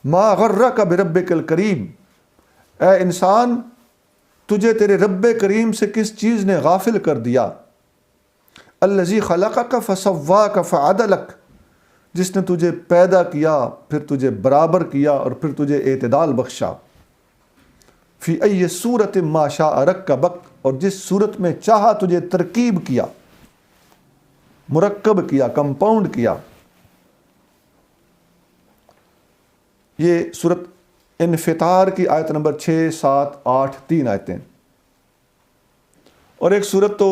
Speaker 3: ما غرک بربک الکریم، اے انسان تجھے تیرے رب کریم سے کس چیز نے غافل کر دیا، الذی خلقک فسواک فعدلک، جس نے تجھے پیدا کیا پھر تجھے برابر کیا اور پھر تجھے اعتدال بخشا، فی ای صورت ما شاء رکبک، اور جس صورت میں چاہا تجھے ترکیب کیا، مرکب کیا، کمپاؤنڈ کیا۔ یہ سورت انفطار کی آیت نمبر 6، 7، 8 3 آیتیں، اور ایک سورت تو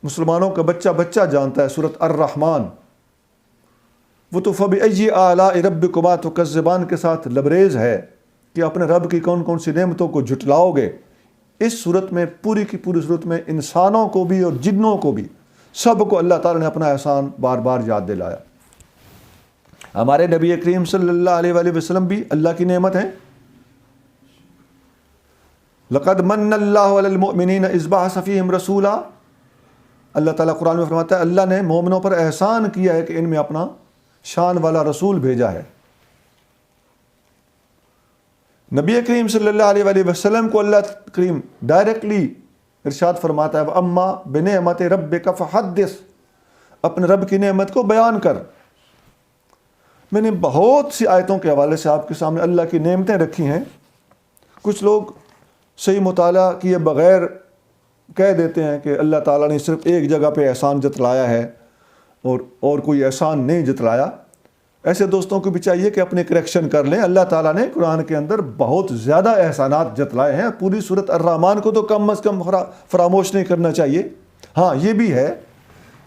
Speaker 3: مسلمانوں کا بچہ بچہ جانتا ہے، سورت الرحمن، وہ تو فَبِأَيِّ آلَاءِ رَبِّكُمَا تُكَذِّبَانِ کے ساتھ لبریز ہے کہ اپنے رب کی کون کون سی نعمتوں کو جھٹلاؤ گے۔ اس صورت میں پوری کی پوری صورت میں انسانوں کو بھی اور جنوں کو بھی سب کو اللہ تعالیٰ نے اپنا احسان بار بار یاد دلایا۔ ہمارے نبی کریم صلی اللہ علیہ وآلہ وسلم بھی اللہ کی نعمت ہیں۔ لَقَدْ مَنَّ اللَّهُ عَلَى الْمُؤْمِنِينَ إِذْ بَعَثَ فِيهِمْ رَسُولًا، اللہ تعالیٰ قرآن میں فرماتا ہے اللہ نے مومنوں پر احسان کیا ہے کہ ان میں اپنا شان والا رسول بھیجا ہے۔ نبی کریم صلی اللہ علیہ وآلہ وسلم کو اللہ کریم ڈائریکٹلی ارشاد فرماتا ہے وَأَمَّا بِنِعْمَتِ رَبِّكَ فَحَدِّثْ، اپنے رب کی نعمت کو بیان کر۔ میں نے بہت سی آیتوں کے حوالے سے آپ کے سامنے اللہ کی نعمتیں رکھی ہیں۔ کچھ لوگ صحیح مطالعہ کیے بغیر کہہ دیتے ہیں کہ اللہ تعالیٰ نے صرف ایک جگہ پہ احسان جتلایا ہے اور کوئی احسان نہیں جتلایا۔ ایسے دوستوں کو بھی چاہیے کہ اپنے کریکشن کر لیں۔ اللہ تعالیٰ نے قرآن کے اندر بہت زیادہ احسانات جتلائے ہیں، پوری سورت الرحمن کو تو کم از کم فراموش نہیں کرنا چاہیے۔ ہاں یہ بھی ہے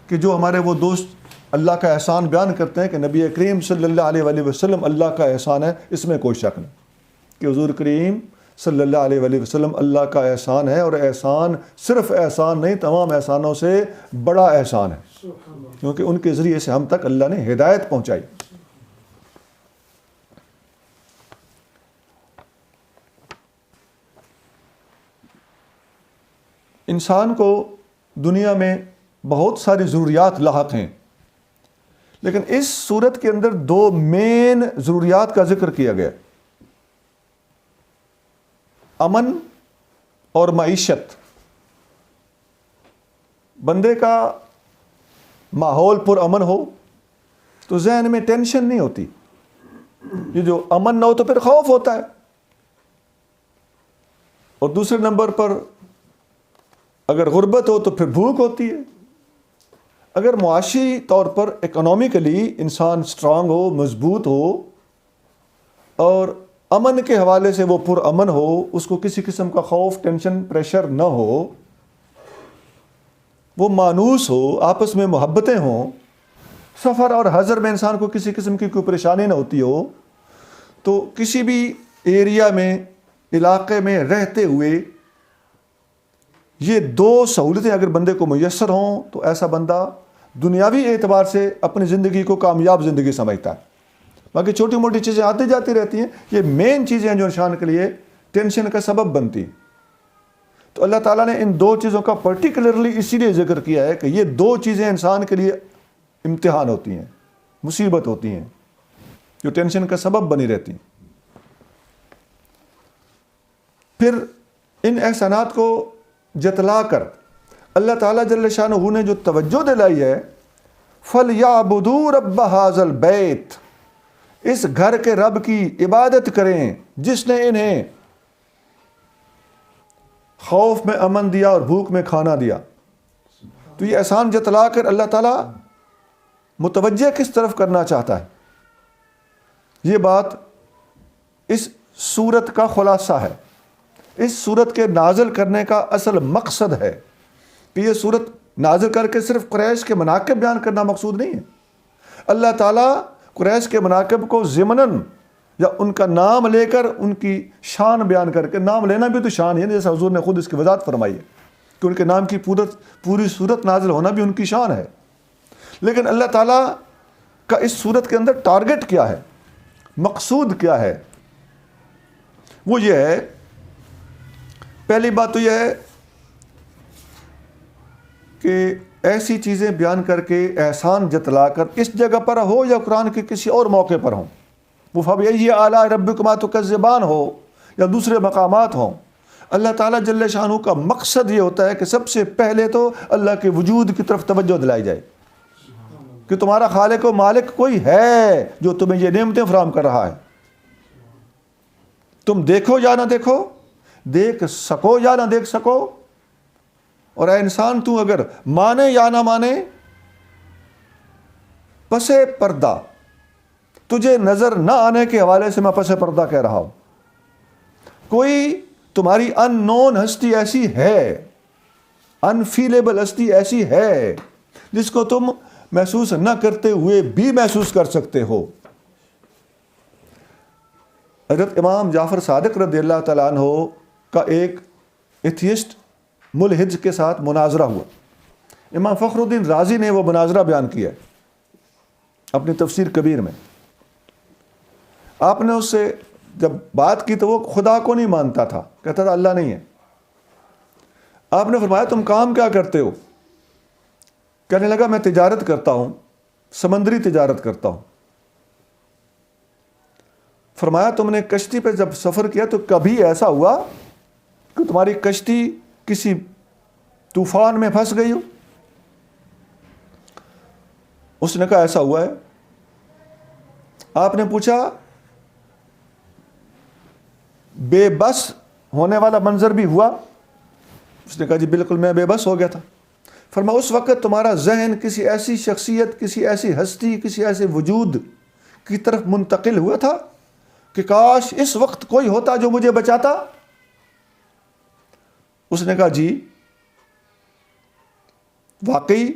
Speaker 3: کہ جو ہمارے وہ دوست اللہ کا احسان بیان کرتے ہیں کہ نبی کریم صلی اللہ علیہ وآلہ وسلم اللہ کا احسان ہے، اس میں کوئی شک نہیں کہ حضور کریم صلی اللہ علیہ وآلہ وسلم اللہ کا احسان ہے، اور احسان صرف احسان نہیں، تمام احسانوں سے بڑا احسان ہے، کیونکہ ان کے ذریعے سے ہم تک اللہ نے ہدایت پہنچائی۔ انسان کو دنیا میں بہت ساری ضروریات لاحق ہیں، لیکن اس صورت کے اندر دو مین ضروریات کا ذکر کیا گیا، امن اور معیشت۔ بندے کا ماحول پر امن ہو تو ذہن میں ٹینشن نہیں ہوتی، یہ جو امن نہ ہو تو پھر خوف ہوتا ہے، اور دوسرے نمبر پر اگر غربت ہو تو پھر بھوک ہوتی ہے۔ اگر معاشی طور پر اکنومیکلی انسان سٹرانگ ہو، مضبوط ہو، اور امن کے حوالے سے وہ پر امن ہو، اس کو کسی قسم کا خوف، ٹینشن، پریشر نہ ہو، وہ مانوس ہو، آپس میں محبتیں ہوں، سفر اور حضر میں انسان کو کسی قسم کی کوئی پریشانی نہ ہوتی ہو، تو کسی بھی ایریا میں، علاقے میں رہتے ہوئے یہ دو سہولتیں اگر بندے کو میسر ہوں تو ایسا بندہ دنیاوی اعتبار سے اپنی زندگی کو کامیاب زندگی سمجھتا ہے۔ باقی چھوٹی موٹی چیزیں آتی جاتی رہتی ہیں. یہ مین چیزیں ہیں جو انسان کے لیے ٹینشن کا سبب بنتی. تو اللہ تعالیٰ نے ان دو چیزوں کا پرٹیکولرلی اسی لیے ذکر کیا ہے کہ یہ دو چیزیں انسان کے لیے امتحان ہوتی ہیں, مصیبت ہوتی ہیں, جو ٹینشن کا سبب بنی رہتی ہیں. پھر ان احسانات کو جتلا کر اللہ تعالیٰ جل شانہ نے جو توجہ دلائی ہے, فَلْيَعْبُدُوا رَبَّ هَذَا الْبَيْتِ, اس گھر کے رب کی عبادت کریں جس نے انہیں خوف میں امن دیا اور بھوک میں کھانا دیا. تو یہ احسان جتلا کر اللہ تعالیٰ متوجہ کس طرف کرنا چاہتا ہے؟ یہ بات اس سورت کا خلاصہ ہے. اس سورت کے نازل کرنے کا اصل مقصد ہے کہ یہ سورت نازل کر کے صرف قریش کے مناقب بیان کرنا مقصود نہیں ہے. اللہ تعالیٰ قریش کے مناقب کو ضمناً یا ان کا نام لے کر ان کی شان بیان کر کے, نام لینا بھی تو شان ہے, جیسا حضور نے خود اس کی وضاحت فرمائی ہے کہ ان کے نام کی پوری صورت نازل ہونا بھی ان کی شان ہے. لیکن اللہ تعالیٰ کا اس صورت کے اندر ٹارگٹ کیا ہے, مقصود کیا ہے؟ وہ یہ ہے, پہلی بات تو یہ ہے کہ ایسی چیزیں بیان کر کے احسان جتلا کر اس جگہ پر ہو یا قرآن کے کسی اور موقع پر ہوں, وہ فَبِأَيِّ آلَاءِ رَبِّكُمَا تُكَذِّبَانِ ہو یا دوسرے مقامات ہوں, اللہ تعالیٰ جل شانہ کا مقصد یہ ہوتا ہے کہ سب سے پہلے تو اللہ کے وجود کی طرف توجہ دلائی جائے کہ تمہارا خالق و مالک کوئی ہے جو تمہیں یہ نعمتیں فراہم کر رہا ہے. تم دیکھو یا نہ دیکھو, دیکھ سکو یا نہ دیکھ سکو, اور اے انسان تو اگر مانے یا نہ مانے, پس پردہ تجھے نظر نہ آنے کے حوالے سے میں پس پردہ کہہ رہا ہوں. کوئی تمہاری ان نون ہستی ایسی ہے, انفیلیبل ہستی ایسی ہے جس کو تم محسوس نہ کرتے ہوئے بھی محسوس کر سکتے ہو. حضرت امام جعفر صادق رضی اللہ تعالیٰ عنہ کا ایک ایتھیسٹ ملحد کے ساتھ مناظرہ ہوا. امام فخر الدین رازی نے وہ مناظرہ بیان کیا اپنی تفسیر کبیر میں. آپ نے اس سے جب بات کی تو وہ خدا کو نہیں مانتا تھا, کہتا تھا اللہ نہیں ہے. آپ نے فرمایا تم کام کیا کرتے ہو؟ کہنے لگا میں تجارت کرتا ہوں, سمندری تجارت کرتا ہوں. فرمایا تم نے کشتی پہ جب سفر کیا تو کبھی ایسا ہوا کہ تمہاری کشتی کسی طوفان میں پھنس گئی ہو؟ اس نے کہا ایسا ہوا ہے. آپ نے پوچھا بے بس ہونے والا منظر بھی ہوا؟ اس نے کہا جی بالکل میں بے بس ہو گیا تھا. فرمایا اس وقت تمہارا ذہن کسی ایسی شخصیت, کسی ایسی ہستی, کسی ایسے وجود کی طرف منتقل ہوا تھا کہ کاش اس وقت کوئی ہوتا جو مجھے بچاتا؟ اس نے کہا جی واقعی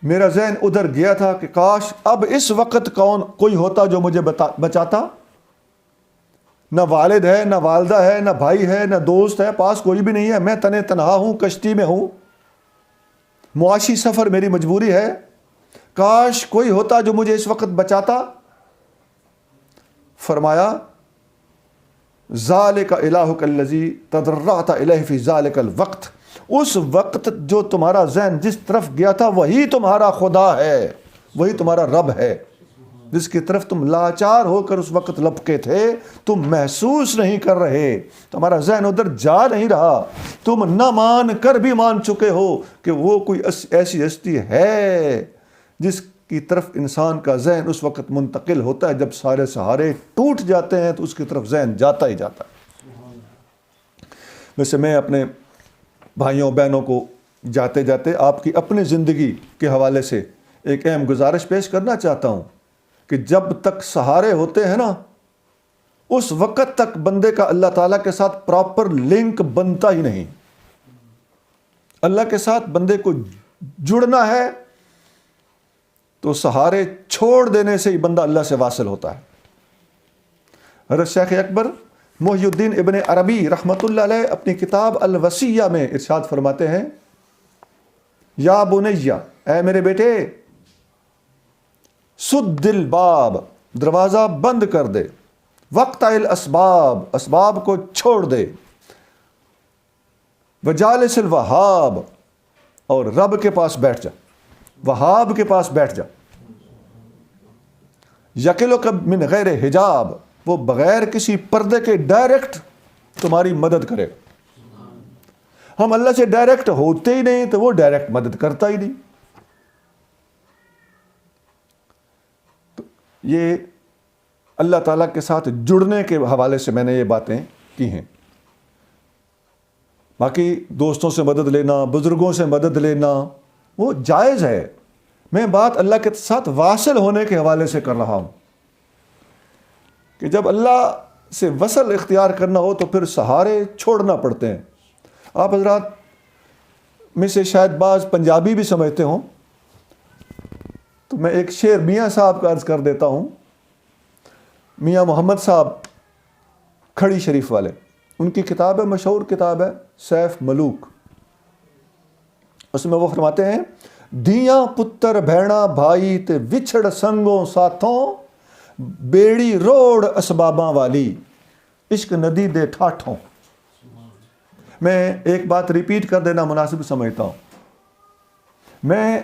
Speaker 3: میرا ذہن ادھر گیا تھا کہ کاش اب اس وقت کوئی ہوتا جو مجھے بچاتا. نہ والد ہے, نہ والدہ ہے, نہ بھائی ہے, نہ دوست ہے, پاس کوئی بھی نہیں ہے, میں تنہا ہوں, کشتی میں ہوں, معاشی سفر میری مجبوری ہے, کاش کوئی ہوتا جو مجھے اس وقت بچاتا. فرمایا ذالک الہک الذی تضرعت الیہ فی ذالک الوقت, اس وقت جو تمہارا ذہن جس طرف گیا تھا وہی تمہارا خدا ہے, وہی تمہارا رب ہے جس کی طرف تم لاچار ہو کر اس وقت لپکے تھے. تم محسوس نہیں کر رہے, تمہارا ذہن ادھر جا نہیں رہا, تم نہ مان کر بھی مان چکے ہو کہ وہ کوئی ایسی ہستی ہے جس کی طرف انسان کا ذہن اس وقت منتقل ہوتا ہے جب سارے سہارے ٹوٹ جاتے ہیں تو اس کی طرف ذہن جاتا ہی جاتا ہے. ویسے میں اپنے بھائیوں بہنوں کو جاتے جاتے آپ کی اپنی زندگی کے حوالے سے ایک اہم گزارش پیش کرنا چاہتا ہوں کہ جب تک سہارے ہوتے ہیں نا اس وقت تک بندے کا اللہ تعالیٰ کے ساتھ پراپر لنک بنتا ہی نہیں. اللہ کے ساتھ بندے کو جڑنا ہے تو سہارے چھوڑ دینے سے ہی بندہ اللہ سے واصل ہوتا ہے. حضرت شیخ اکبر محی الدین ابن عربی رحمۃ اللہ علیہ اپنی کتاب الوصیہ میں ارشاد فرماتے ہیں یا بنیہ, اے میرے بیٹے, سد الباب دروازہ بند کر دے، وقت الاسباب، اسباب کو چھوڑ دے، وجالس الوہاب، اور رب کے پاس بیٹھ جا، وہاب کے پاس بیٹھ جا، یقلک من غیر حجاب، وہ بغیر کسی پردے کے ڈائریکٹ تمہاری مدد کرے گا۔ ہم اللہ سے ڈائریکٹ ہوتے ہی نہیں تو وہ ڈائریکٹ مدد کرتا ہی نہیں۔ تو یہ اللہ تعالیٰ کے ساتھ جڑنے کے حوالے سے میں نے یہ باتیں کی ہیں۔ باقی دوستوں سے مدد لینا، بزرگوں سے مدد لینا وہ جائز ہے، میں بات اللہ کے ساتھ واصل ہونے کے حوالے سے کر رہا ہوں کہ جب اللہ سے وصل اختیار کرنا ہو تو پھر سہارے چھوڑنا پڑتے ہیں۔ آپ حضرات میں سے شاید بعض پنجابی بھی سمجھتے ہوں، تو میں ایک شعر میاں صاحب کا عرض کر دیتا ہوں۔ میاں محمد صاحب کھڑی شریف والے، ان کی کتاب ہے، مشہور کتاب ہے سیف ملوک، اس میں وہ فرماتے ہیں، دیاں پتر بھیڑا بھائی تے وچھڑ سنگوں ساتھوں، بیڑی روڑ اسباباں والی، عشق ندی دے ٹھاٹھوں۔ میں ایک بات ریپیٹ کر دینا مناسب سمجھتا ہوں۔ میں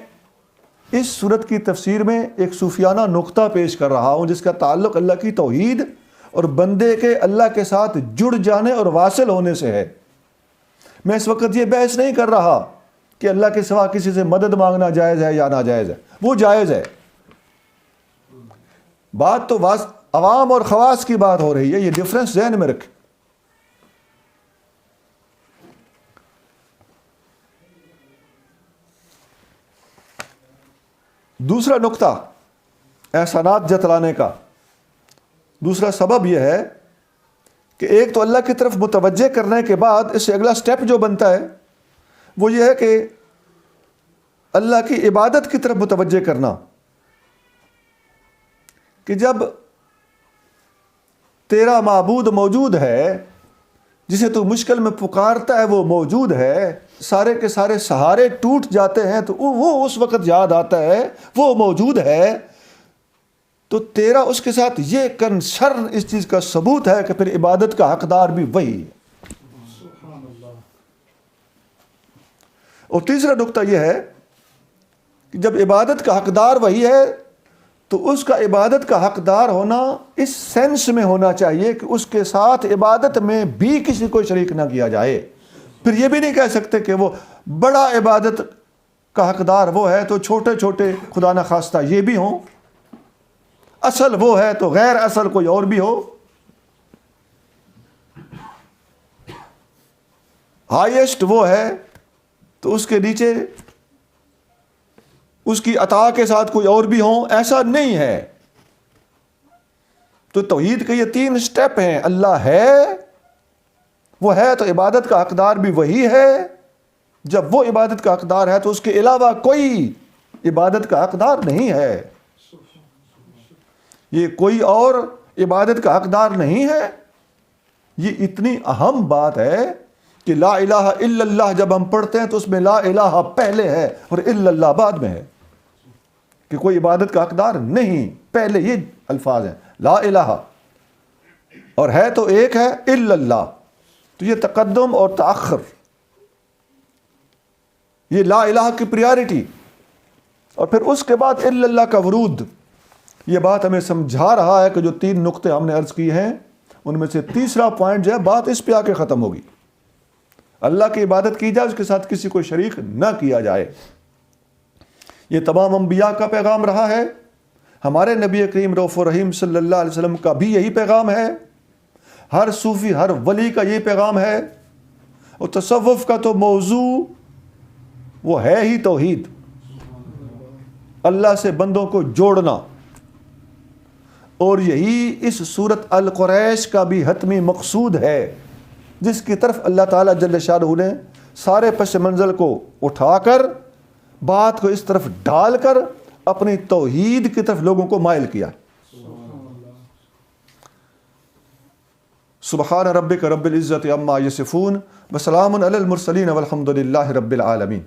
Speaker 3: اس صورت کی تفسیر میں ایک صوفیانہ نقطہ پیش کر رہا ہوں جس کا تعلق اللہ کی توحید اور بندے کے اللہ کے ساتھ جڑ جانے اور واصل ہونے سے ہے۔ میں اس وقت یہ بحث نہیں کر رہا کہ اللہ کے سوا کسی سے مدد مانگنا جائز ہے یا ناجائز ہے، وہ جائز ہے۔ بات تو عوام اور خواص کی بات ہو رہی ہے، یہ ڈفرنس ذہن میں رکھیں۔ دوسرا نقطہ احسانات جتلانے کا دوسرا سبب یہ ہے کہ ایک تو اللہ کی طرف متوجہ کرنے کے بعد اس سے اگلا سٹیپ جو بنتا ہے وہ یہ ہے کہ اللہ کی عبادت کی طرف متوجہ کرنا، کہ جب تیرا معبود موجود ہے، جسے تو مشکل میں پکارتا ہے وہ موجود ہے، سارے کے سارے سہارے ٹوٹ جاتے ہیں تو وہ اس وقت یاد آتا ہے وہ موجود ہے، تو تیرا اس کے ساتھ یہ کنسرن اس چیز کا ثبوت ہے کہ پھر عبادت کا حقدار بھی وہی ہے۔ اور تیسرا نقطہ یہ ہے کہ جب عبادت کا حقدار وہی ہے تو اس کا عبادت کا حقدار ہونا اس سینس میں ہونا چاہیے کہ اس کے ساتھ عبادت میں بھی کسی کو شریک نہ کیا جائے۔ پھر یہ بھی نہیں کہہ سکتے کہ وہ بڑا عبادت کا حقدار وہ ہے تو چھوٹے چھوٹے خدا نخواستہ یہ بھی ہوں، اصل وہ ہے تو غیر اصل کوئی اور بھی ہو، ہائیسٹ وہ ہے تو اس کے نیچے اس کی عطا کے ساتھ کوئی اور بھی ہوں، ایسا نہیں ہے۔ تو توحید کے یہ 3 سٹیپ ہیں، اللہ ہے، وہ ہے تو عبادت کا حقدار بھی وہی ہے، جب وہ عبادت کا حقدار ہے تو اس کے علاوہ کوئی عبادت کا حقدار نہیں ہے، یہ کوئی اور عبادت کا حقدار نہیں ہے۔ یہ اتنی اہم بات ہے کہ لا الہ الا اللہ جب ہم پڑھتے ہیں تو اس میں لا الہ پہلے ہے اور الا اللہ بعد میں ہے، کہ کوئی عبادت کا حقدار نہیں، پہلے یہ الفاظ ہیں لا الہ، اور ہے تو ایک ہے الا اللہ، تو یہ تقدم اور تاخر، یہ لا الہ کی پریارٹی، اور پھر اس کے بعد الا اللہ کا ورود۔ یہ بات ہمیں سمجھا رہا ہے کہ جو 3 نقطے ہم نے عرض کیے ہیں ان میں سے تیسرا پوائنٹ جو ہے بات اس پہ آ کے ختم ہوگی، اللہ کی عبادت کی جائے، اس کے ساتھ کسی کو شریک نہ کیا جائے۔ یہ تمام انبیاء کا پیغام رہا ہے، ہمارے نبی کریم رؤوف الرحیم صلی اللہ علیہ وسلم کا بھی یہی پیغام ہے، ہر صوفی ہر ولی کا یہ پیغام ہے، اور تصوف کا تو موضوع وہ ہے ہی توحید، اللہ سے بندوں کو جوڑنا، اور یہی اس سورت القریش کا بھی حتمی مقصود ہے، جس کی طرف اللہ تعالیٰ جل شانہ نے سارے پس منظر کو اٹھا کر بات کو اس طرف ڈال کر اپنی توحید کی طرف لوگوں کو مائل کیا۔ سبحان ربک رب العزت عما یصفون وسلام علی المرسلین والحمد للہ رب العالمین۔